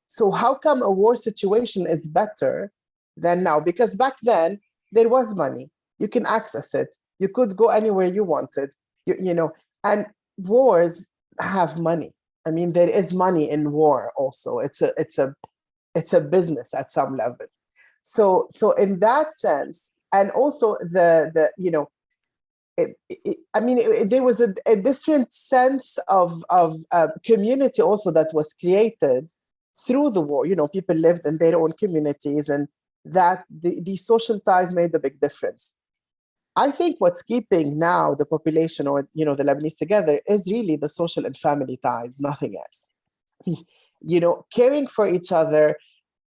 So how come a war situation is better than now? Because back then there was money, you can access it, you could go anywhere you wanted, and wars have money. I mean, there is money in war also. It's a business at some level. So in that sense, and also there was a different sense of community also that was created through the war. People lived in their own communities, and that these social ties made a big difference. I think what's keeping now the population or the Lebanese together is really the social and family ties, nothing else. Caring for each other.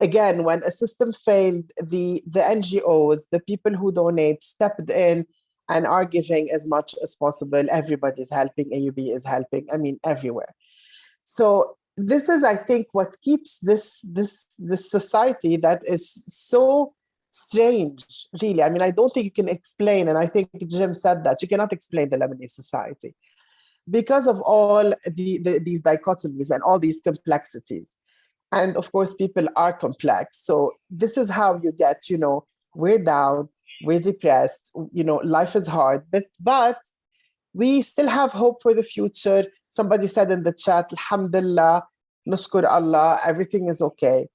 Again, when a system failed, the NGOs, the people who donate, stepped in and are giving as much as possible. Everybody's helping. AUB is helping. I mean, everywhere. So this is, I think, what keeps this society that is so strange, really. I mean, I don't think you can explain, and I think Jim said that, you cannot explain the Lebanese society because of all these dichotomies and all these complexities. And of course, people are complex. So this is how you get, we're down, we're depressed, life is hard, but we still have hope for the future. Somebody said in the chat, Alhamdulillah, Nushkur Allah, everything is okay.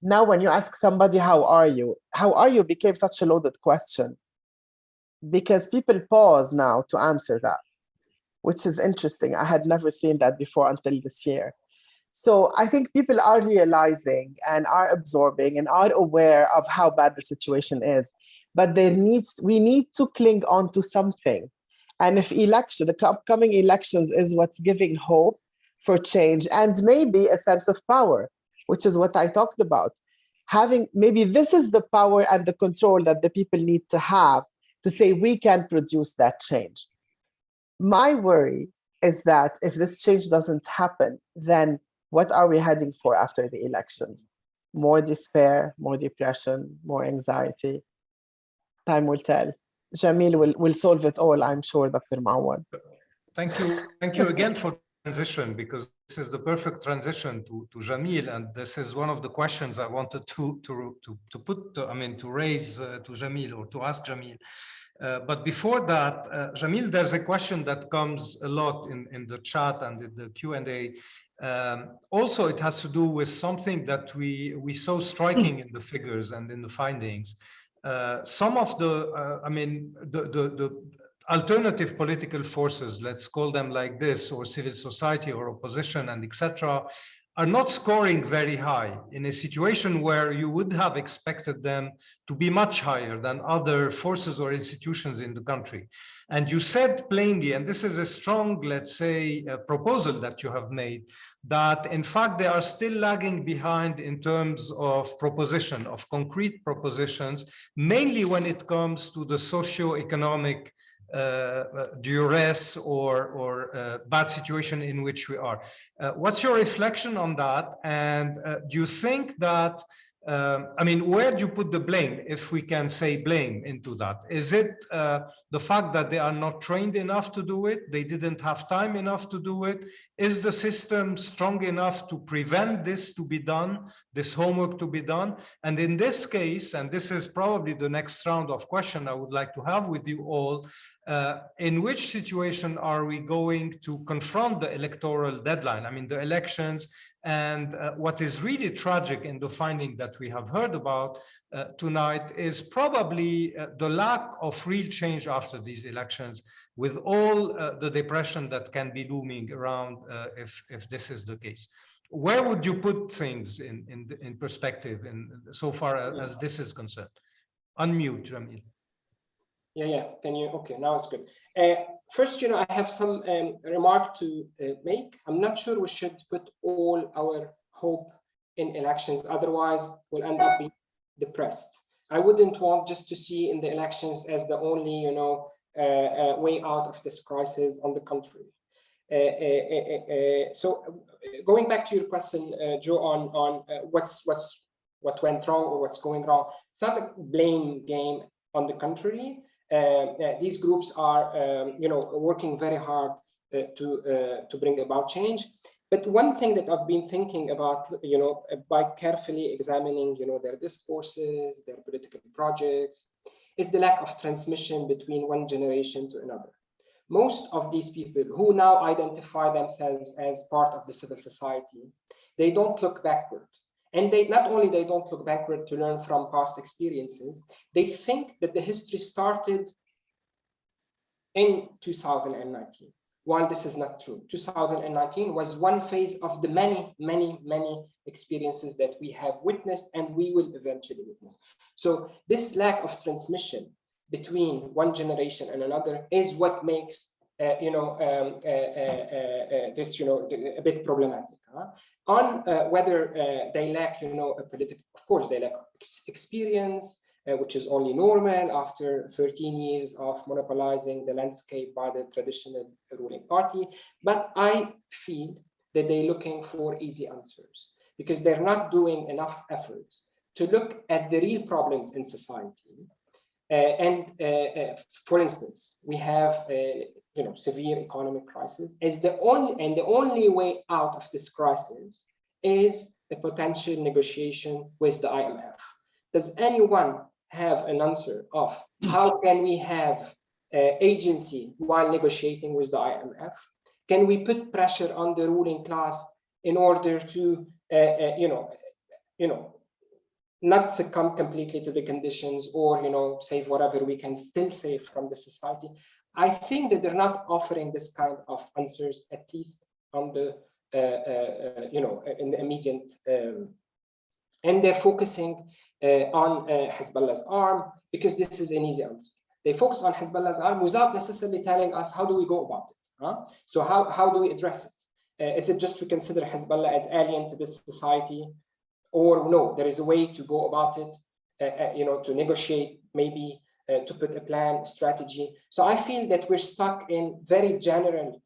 Now, when you ask somebody, how are you? How are you became such a loaded question because people pause now to answer that, which is interesting. I had never seen that before until this year. So I think people are realizing and are absorbing and are aware of how bad the situation is, but we need to cling on to something. And if the upcoming elections is what's giving hope for change and maybe a sense of power, which is what I talked about, maybe this is the power and the control that the people need to have to say we can produce that change. My worry is that if this change doesn't happen, then what are we heading for after the elections? More despair, more depression, more anxiety. Time will tell. Jamil will solve it all, I'm sure, Dr. Mawad. Thank you. Thank you again for transition, because this is the perfect transition to Jamil, and this is one of the questions I wanted to raise to Jamil, or to ask Jamil. But before that, Jamil, there's a question that comes a lot in the chat and in the Q&A. Also, it has to do with something that we saw striking in the figures and in the findings. Some of the alternative political forces, let's call them like this, or civil society or opposition and etc., are not scoring very high in a situation where you would have expected them to be much higher than other forces or institutions in the country. And you said plainly, and this is a strong, let's say, proposal that you have made, that in fact they are still lagging behind in terms of proposition, of concrete propositions, mainly when it comes to the socio-economic duress or bad situation in which we are. What's your reflection on that? And do you think that, where do you put the blame, if we can say blame into that? Is it the fact that they are not trained enough to do it? They didn't have time enough to do it? Is the system strong enough to prevent this to be done, this homework to be done? And in this case, and this is probably the next round of question I would like to have with you all, in which situation are we going to confront the electoral deadline? The elections, and what is really tragic in the finding that we have heard about tonight is probably the lack of real change after these elections, with all the depression that can be looming around if this is the case. Where would you put things in perspective so far as this is concerned? Unmute, Jamil. Yeah. Can you? Okay, now it's good. First, I have some remark to make. I'm not sure we should put all our hope in elections. Otherwise, we'll end up being depressed. I wouldn't want just to see in the elections as the only, way out of this crisis. On the contrary. So, going back to your question, Joe, on what went wrong or what's going wrong, it's not a blame game. On the contrary. These groups are, working very hard to bring about change. But one thing that I've been thinking about, by carefully examining, their discourses, their political projects, is the lack of transmission between one generation to another. most of these people who now identify themselves as part of the civil society, they don't look backward. And they not only they don't look backward to learn from past experiences, they think that the history started in 2019, while this is not true. 2019 was one phase of the many, many, many experiences that we have witnessed and we will eventually witness. So this lack of transmission between one generation and another is what makes this, a bit problematic. On whether they lack, a political, of course, they lack experience, which is only normal after 13 years of monopolizing the landscape by the traditional ruling party. But I feel that they're looking for easy answers because they're not doing enough efforts to look at the real problems in society. For instance, we have severe economic crisis. The only way out of this crisis is a potential negotiation with the IMF. Does anyone have an answer of how can we have agency while negotiating with the IMF? Can we put pressure on the ruling class in order to, not succumb completely to the conditions or, save whatever we can still save from the society? I think that they're not offering this kind of answers, at least on the, in the immediate, and they're focusing on Hezbollah's arm because this is an easy answer. They focus on Hezbollah's arm without necessarily telling us how do we go about it. So how do we address it? Is it just we consider Hezbollah as alien to this society? Or no, there is a way to go about it, to negotiate, maybe to put a plan, strategy. So I feel that we're stuck in very general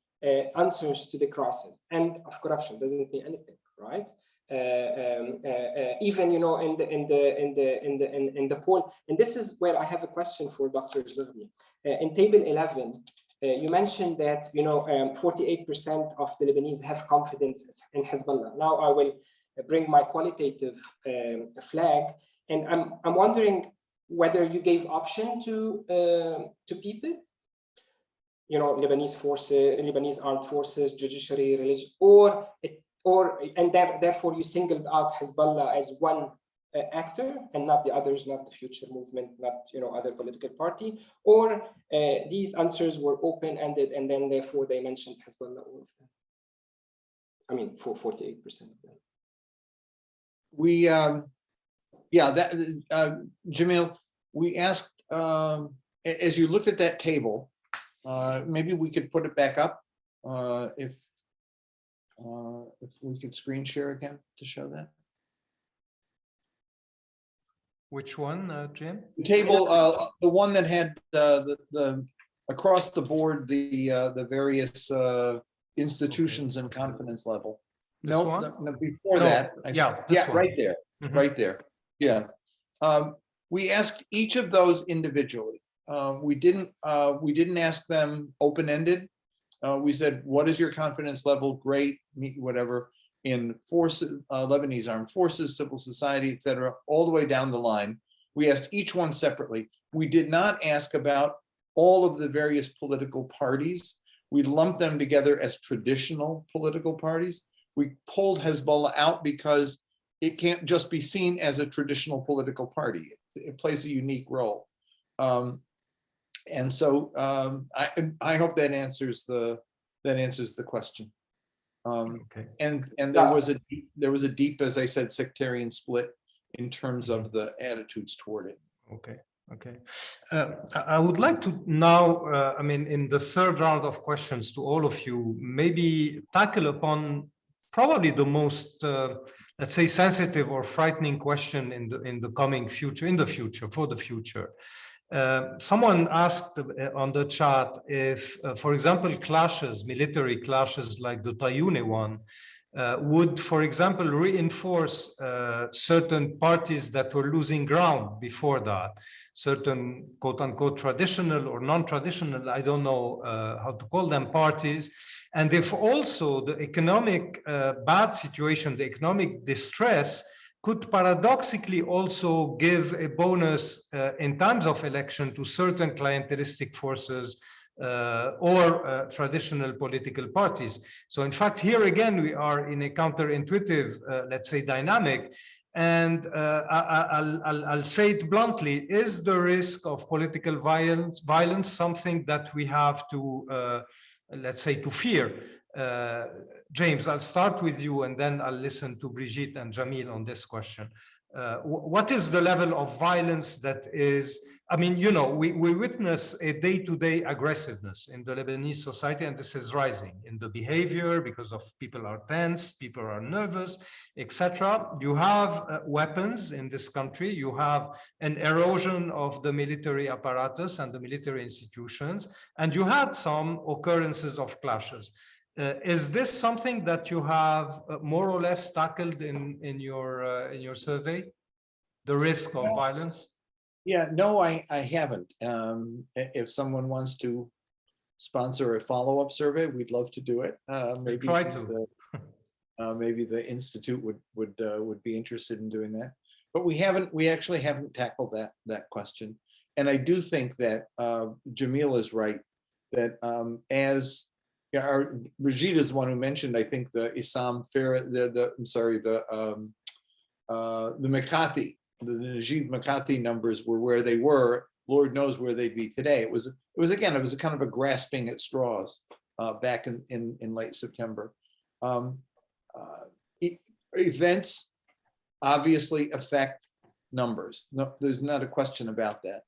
answers to the crisis. And of corruption doesn't mean anything, right? Even in the poll, and this is where I have a question for Dr. Zoghbi. In table 11, you mentioned that 48% of the Lebanese have confidence in Hezbollah. Now I will bring my qualitative flag, and I'm wondering whether you gave option to people, Lebanese forces, Lebanese armed forces, judiciary, religion, and therefore you singled out Hezbollah as one actor and not the others, not the future movement, not other political party, or these answers were open-ended and then therefore they mentioned Hezbollah, all of them. I mean, for 48% of them. We, Jamil, we asked, as you looked at that table, maybe we could put it back up if we could screen share again to show that. Which one, Jim? The table, the one that had the across the board, the various institutions and confidence level. This one? No, before that. Yeah, right there, Mm-hmm. right there. Yeah. We asked each of those individually. We didn't ask them open-ended. We said, what is your confidence level? Great, whatever, in forces, Lebanese armed forces, civil society, etc., all the way down the line. We asked each one separately. We did not ask about all of the various political parties. We lumped them together as traditional political parties. We pulled Hezbollah out because it can't just be seen as a traditional political party. It plays a unique role. And so I hope that answers the question. Okay. And there was a deep, as I said, sectarian split in terms of the attitudes toward it. Okay. Okay. I would like to now, in the third round of questions to all of you, maybe tackle upon probably the most, let's say, sensitive or frightening question in the coming future, for the future. Someone asked on the chat if, for example, military clashes like the Tayoune one, would, for example, reinforce certain parties that were losing ground before that, certain quote-unquote traditional or non-traditional, I don't know how to call them, parties. And if also the economic bad situation, the economic distress, could paradoxically also give a bonus in times of election to certain clientelistic forces or traditional political parties. So in fact, here again, we are in a counterintuitive, let's say, dynamic. And I'll say it bluntly, is the risk of political violence something that we have to, let's say, to fear? James, I'll start with you and then I'll listen to Brigitte and Jamil on this question. What is the level of violence that is, I mean, you know, we witness a day-to-day aggressiveness in the Lebanese society, and this is rising in the behavior because of people are tense, people are nervous, etc. You have weapons in this country. You have an erosion of the military apparatus and the military institutions, and you had some occurrences of clashes. Is this something that you have more or less tackled in your survey, the risk of violence? Yeah, no, I haven't. If someone wants to sponsor a follow-up survey, we'd love to do it. Maybe try to. Maybe the Institute would be interested in doing that. But we actually haven't tackled that question. And I do think that Jamil is right, that as Brigitte is the one who mentioned, I think the Makati, the Najib Makati numbers were where they were. Lord knows where they'd be today. It was again, it was a kind of a grasping at straws back in late September. Events obviously affect numbers. No, there's not a question about that.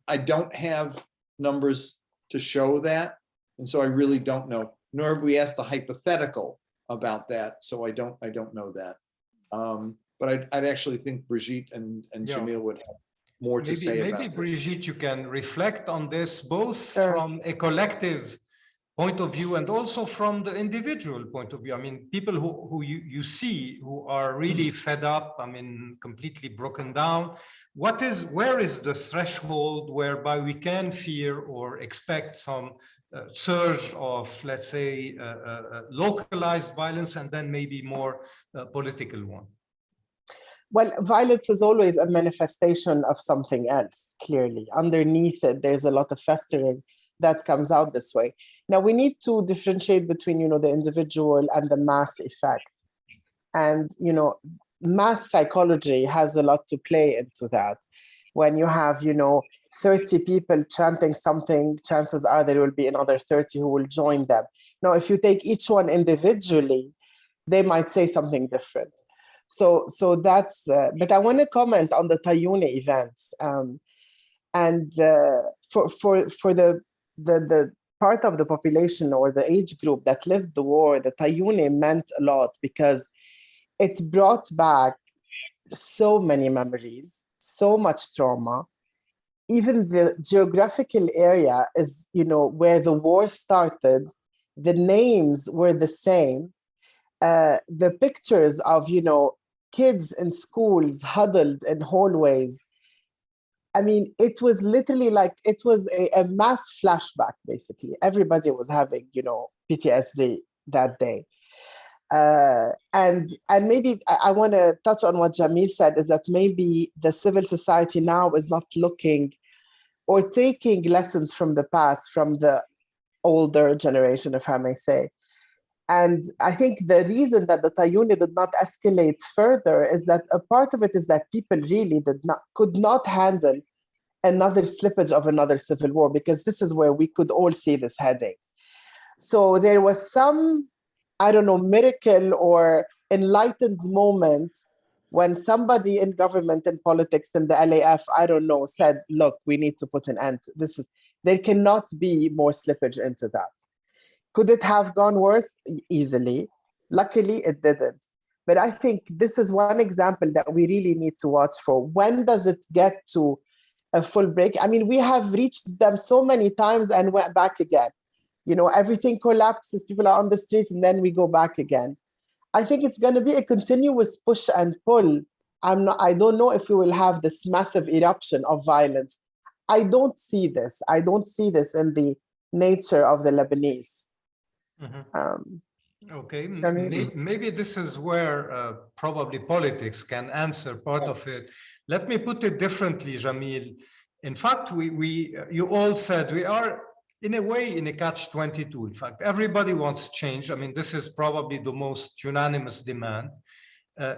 I don't have numbers to show that, and so I really don't know. Nor have we asked the hypothetical about that, so I don't know that. But I'd actually think Brigitte and Jamil would have more to say about maybe this. Brigitte, you can reflect on this both from a collective point of view and also from the individual point of view. I mean, people who you see who are really fed up, I mean, completely broken down. Where is the threshold whereby we can fear or expect some surge of, let's say, localized violence and then maybe more political one? Well, violence is always a manifestation of something else, clearly. Underneath it, there's a lot of festering that comes out this way. Now, we need to differentiate between, the individual and the mass effect. And, mass psychology has a lot to play into that. When you have, 30 people chanting something, chances are there will be another 30 who will join them. Now, if you take each one individually, they might say something different. So that's, but I want to comment on the Tayouni events. For the part of the population or the age group that lived the war, the Tayouni meant a lot because it brought back so many memories, so much trauma. Even the geographical area is, where the war started, the names were the same. The pictures of, kids in schools huddled in hallways. I mean, it was literally like, it was a mass flashback, basically. Everybody was having, PTSD that day. And maybe I want to touch on what Jamil said, is that maybe the civil society now is not looking or taking lessons from the past, from the older generation, if I may say. And I think the reason that the Tayouni did not escalate further is that a part of it is that people really could not handle another slippage of another civil war, because this is where we could all see this heading. So there was some, I don't know, miracle or enlightened moment when somebody in government and politics in the LAF, I don't know, said, look, we need to put an end. There cannot be more slippage into that. Could it have gone worse? Easily. Luckily, it didn't. But I think this is one example that we really need to watch for. When does it get to a full break? I mean, we have reached them so many times and went back again. Everything collapses, people are on the streets, and then we go back again. I think it's going to be a continuous push and pull. I don't know if we will have this massive eruption of violence. I don't see this. I don't see this in the nature of the Lebanese. Mm-hmm. Okay, maybe this is where probably politics can answer part of it. Let me put it differently, Jamil. In fact, you all said we are in a way, in a catch-22. In fact, everybody wants change. I mean, this is probably the most unanimous demand.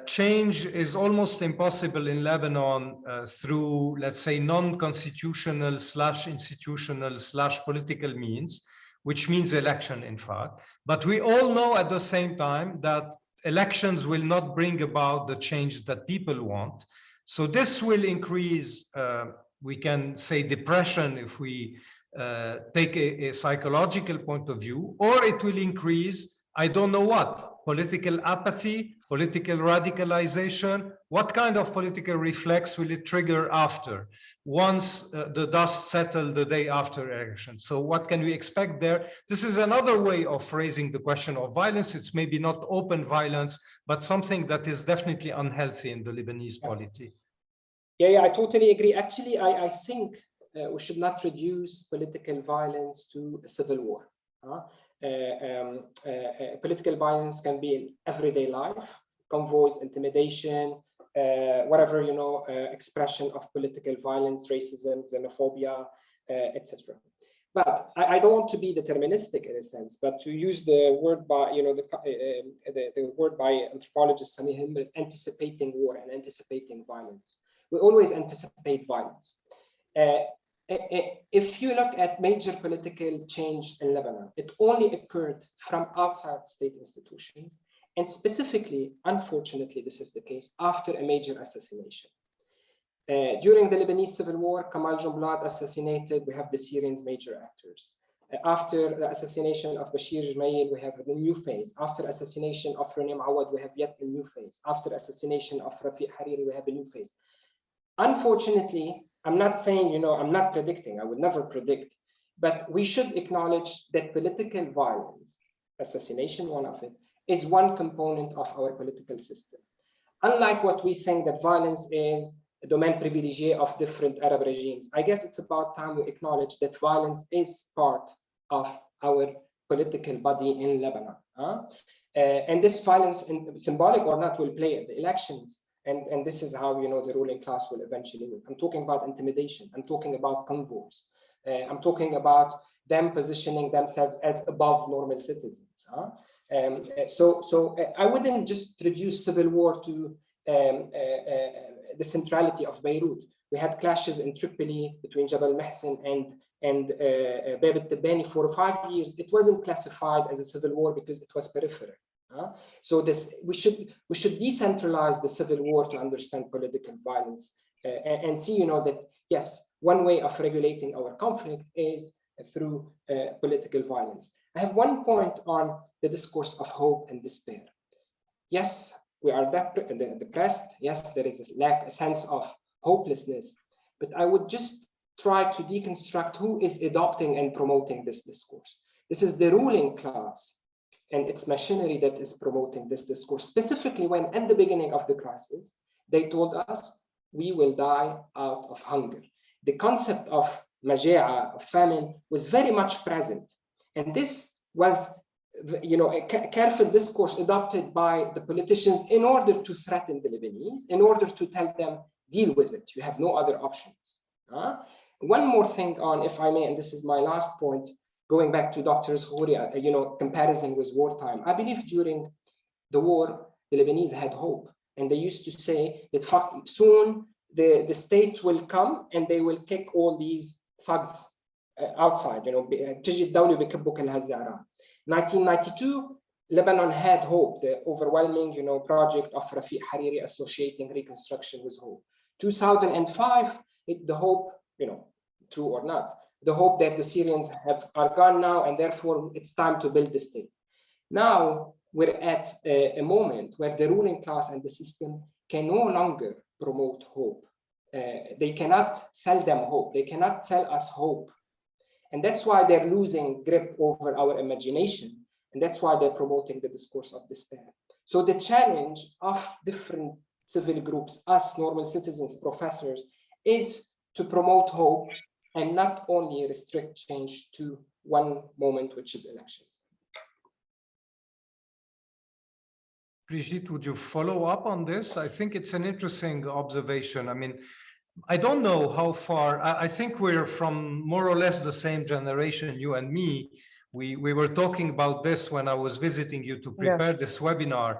Change is almost impossible in Lebanon through, let's say, non-constitutional / institutional / political means, which means election, in fact. But we all know at the same time that elections will not bring about the change that people want. So this will increase, we can say, depression if we take a psychological point of view, or it will increase, I don't know what, political apathy, political radicalization. What kind of political reflex will it trigger after, once the dust settled the day after election? So what can we expect there? This is another way of raising the question of violence. It's maybe not open violence, but something that is definitely unhealthy in the Lebanese polity. Yeah, I totally agree. Actually, I think we should not reduce political violence to a civil war. Political violence can be in everyday life, convoys, intimidation, whatever, expression of political violence, racism, xenophobia, etc. But I don't want to be deterministic in a sense, but to use the word by, the word by anthropologist Samir Himmet, anticipating war and anticipating violence. We always anticipate violence. If you look at major political change in Lebanon, it only occurred from outside state institutions, and specifically, unfortunately, this is the case, after a major assassination. During the Lebanese Civil War, Kamal Jumblat assassinated, we have the Syrians major actors. After the assassination of Bashir Gemayel, we have a new phase. After assassination of René Mawad, we have yet a new phase. After assassination of Rafiq Hariri, we have a new phase. Unfortunately, I'm not saying, I'm not predicting, I would never predict, but we should acknowledge that political violence, assassination, one of it, is one component of our political system. Unlike what we think that violence is a domaine privilégié of different Arab regimes, I guess it's about time we acknowledge that violence is part of our political body in Lebanon. And this violence, symbolic or not, will play at the elections. And this is how, the ruling class will eventually win. I'm talking about intimidation. I'm talking about convoys. I'm talking about them positioning themselves as above normal citizens. So I wouldn't just reduce civil war to the centrality of Beirut. We had clashes in Tripoli between Jabal Mahsen and Bab al-Tabani for 5 years. It wasn't classified as a civil war because it was peripheral. So we should decentralize the civil war to understand political violence and see, that yes, one way of regulating our conflict is through political violence. I have one point on the discourse of hope and despair. Yes, we are depressed. Yes, there is a sense of hopelessness, but I would just try to deconstruct who is adopting and promoting this discourse. This is the ruling class and its machinery that is promoting this discourse, specifically when at the beginning of the crisis, they told us we will die out of hunger. The concept of majaa, of famine, was very much present. And this was, a careful discourse adopted by the politicians in order to threaten the Lebanese, in order to tell them, deal with it, you have no other options. One more thing on, if I may, and this is my last point, going back to Dr. Zhouri, comparison with wartime. I believe during the war, the Lebanese had hope. And they used to say that soon the state will come and they will kick all these thugs outside. 1992, Lebanon had hope, the overwhelming project of Rafiq Hariri associating reconstruction with hope. 2005, the hope, true or not, the hope that the Syrians are gone now, and therefore it's time to build the state. Now we're at a moment where the ruling class and the system can no longer promote hope. They cannot sell them hope. They cannot sell us hope. And that's why they're losing grip over our imagination. And that's why they're promoting the discourse of despair. So the challenge of different civil groups, us normal citizens, professors, is to promote hope and not only restrict change to one moment, which is elections. Brigitte, would you follow up on this? I think it's an interesting observation. I mean, I don't know how far. I think we're from more or less the same generation, you and me. We were talking about this when I was visiting you to prepare this webinar.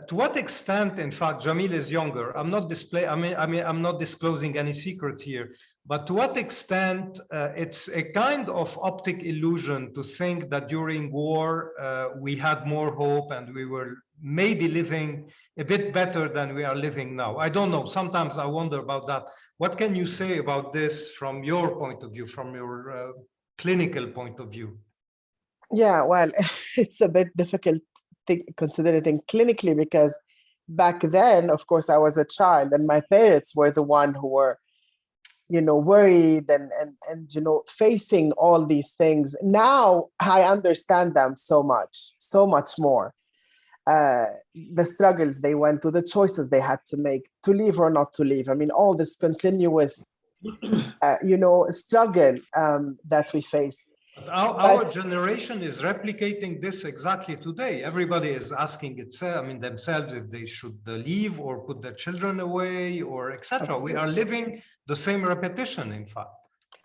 To what extent, in fact, Jamil is younger. I'm not I'm not disclosing any secret here. But to what extent it's a kind of optic illusion to think that during war we had more hope and we were maybe living a bit better than we are living now. I don't know. Sometimes I wonder about that. What can you say about this from your point of view, from your clinical point of view? Yeah, well, it's a bit difficult to consider it clinically because back then, of course, I was a child and my parents were the one who were, worried and facing all these things. Now I understand them so much more. The struggles they went to, the choices they had to make, to leave or not to leave. I mean, all this continuous, struggle that we face. But our generation is replicating this exactly today. Everybody is asking themselves if they should leave or put their children away or etc. We are living the same repetition, in fact.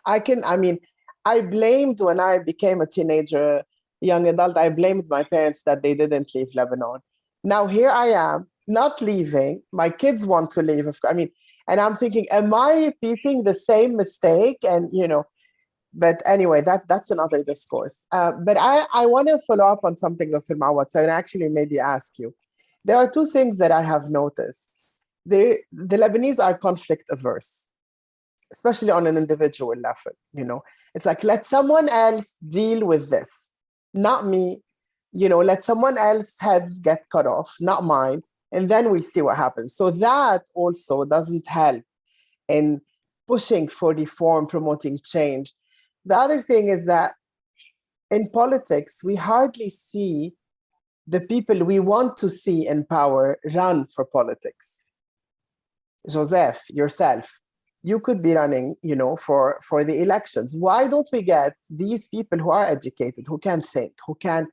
I blamed when I became a teenager, young adult, I blamed my parents that they didn't leave Lebanon. Now here I am, not leaving. My kids want to leave. And I'm thinking, am I repeating the same mistake? And, but anyway, that's another discourse. But I want to follow up on something Dr. Mawad said, and actually maybe ask you. There are two things that I have noticed. The Lebanese are conflict averse, especially on an individual level. It's like, let someone else deal with this, not me. Let someone else's heads get cut off, not mine. And then we see what happens. So that also doesn't help in pushing for reform, promoting change. The other thing is that in politics, we hardly see the people we want to see in power run for politics. Joseph, yourself, you could be running, for the elections. Why don't we get these people who are educated, who can think, who can,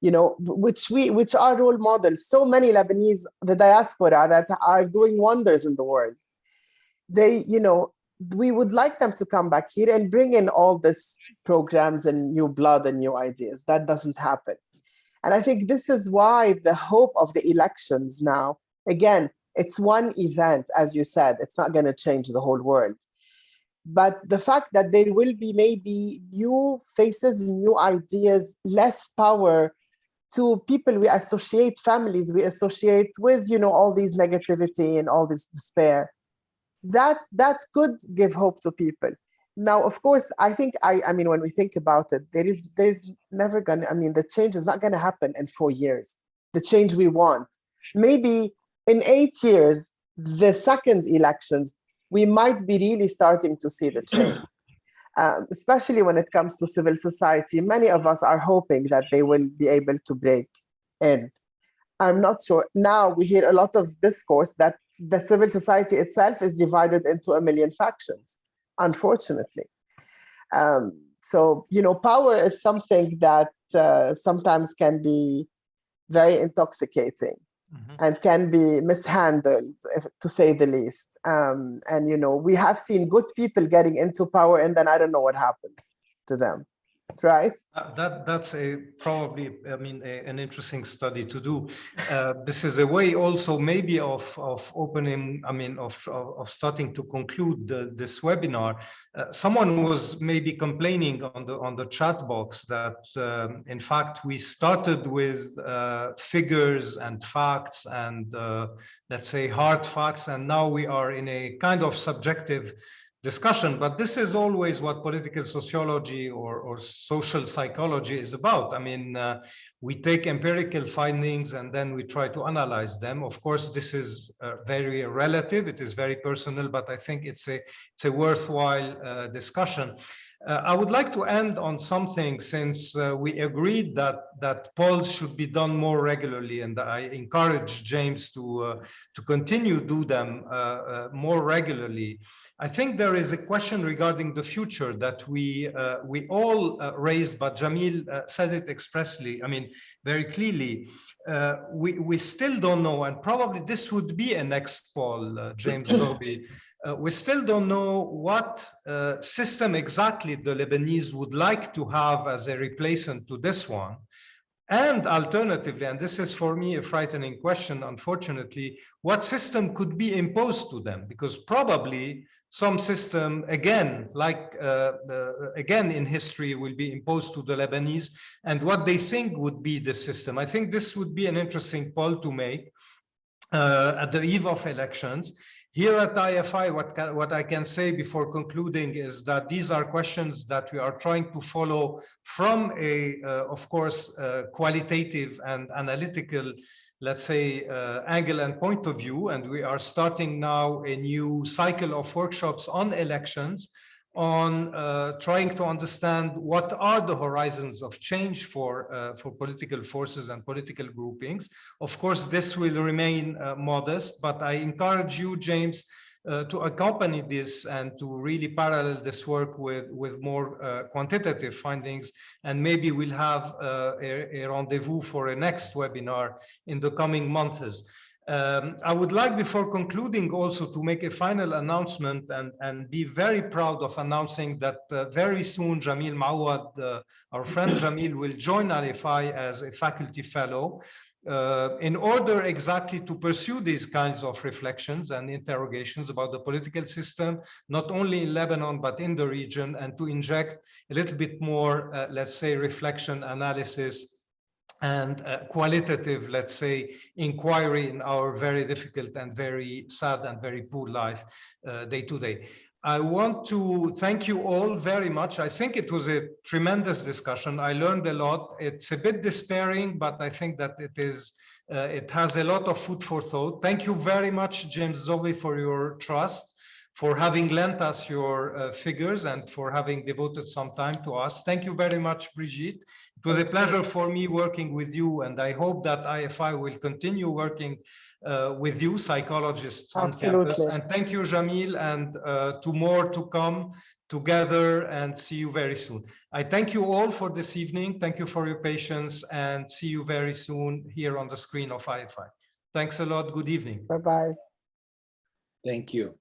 which are role models? So many Lebanese, the diaspora, that are doing wonders in the world. They, we would like them to come back here and bring in all these programs and new blood and new ideas. That doesn't happen. And I think this is why the hope of the elections now, again, it's one event, as you said, it's not going to change the whole world. But the fact that there will be maybe new faces, new ideas, less power to people we associate, families we associate with, all these negativity and all this despair, that could give hope to people. Now, of course, I think, when we think about it, there's never gonna, the change is not gonna happen in 4 years, the change we want. Maybe in 8 years, the second elections, we might be really starting to see the change, especially when it comes to civil society. Many of us are hoping that they will be able to break in. I'm not sure. Now we hear a lot of discourse that the civil society itself is divided into a million factions, unfortunately. So, power is something that sometimes can be very intoxicating and can be mishandled, to say the least. And, we have seen good people getting into power and then I don't know what happens to them. Right? That's probably an interesting study to do. This is a way also maybe of opening, of starting to conclude this webinar. Someone was maybe complaining on the chat box that in fact we started with figures and facts and let's say hard facts, and now we are in a kind of subjective discussion. But this is always what political sociology or social psychology is about. We take empirical findings and then we try to analyze them. Of course, this is very relative, it is very personal, but I think it's a worthwhile discussion. I would like to end on something, since we agreed that polls should be done more regularly, and I encourage James to continue do them more regularly. I think there is a question regarding the future that we all raised, but Jamil said it expressly, very clearly. We still don't know, and probably this would be a next poll, James Zobi. We still don't know what system exactly the Lebanese would like to have as a replacement to this one. And alternatively, and this is for me a frightening question, unfortunately, what system could be imposed to them? Because probably some system, again, like again in history, will be imposed to the Lebanese, and what they think would be the system. I think this would be an interesting poll to make at the eve of elections. Here at IFI, what I can say before concluding is that these are questions that we are trying to follow from a, of course, qualitative and analytical, let's say, angle and point of view. And we are starting now a new cycle of workshops on elections, on trying to understand what are the horizons of change for political forces and political groupings. Of course, this will remain modest, but I encourage you, James, to accompany this and to really parallel this work with more quantitative findings. And maybe we'll have a rendezvous for a next webinar in the coming months. I would like, before concluding, also to make a final announcement and be very proud of announcing that very soon Jamil Mawad, our friend Jamil, will join IFI as a faculty fellow in order exactly to pursue these kinds of reflections and interrogations about the political system, not only in Lebanon, but in the region, and to inject a little bit more, let's say, reflection, analysis, and qualitative, let's say, inquiry in our very difficult and very sad and very poor life day to day. I want to thank you all very much. I think it was a tremendous discussion. I learned a lot. It's a bit despairing, but I think that it has a lot of food for thought. Thank you very much, James Zobi, for your trust, for having lent us your figures and for having devoted some time to us. Thank you very much, Brigitte. It was a pleasure for me working with you, and I hope that IFI will continue working with you, psychologists on campus. And thank you, Jamil, and to more to come together, and see you very soon. I thank you all for this evening. Thank you for your patience, and see you very soon here on the screen of IFI. Thanks a lot. Good evening. Bye-bye. Thank you.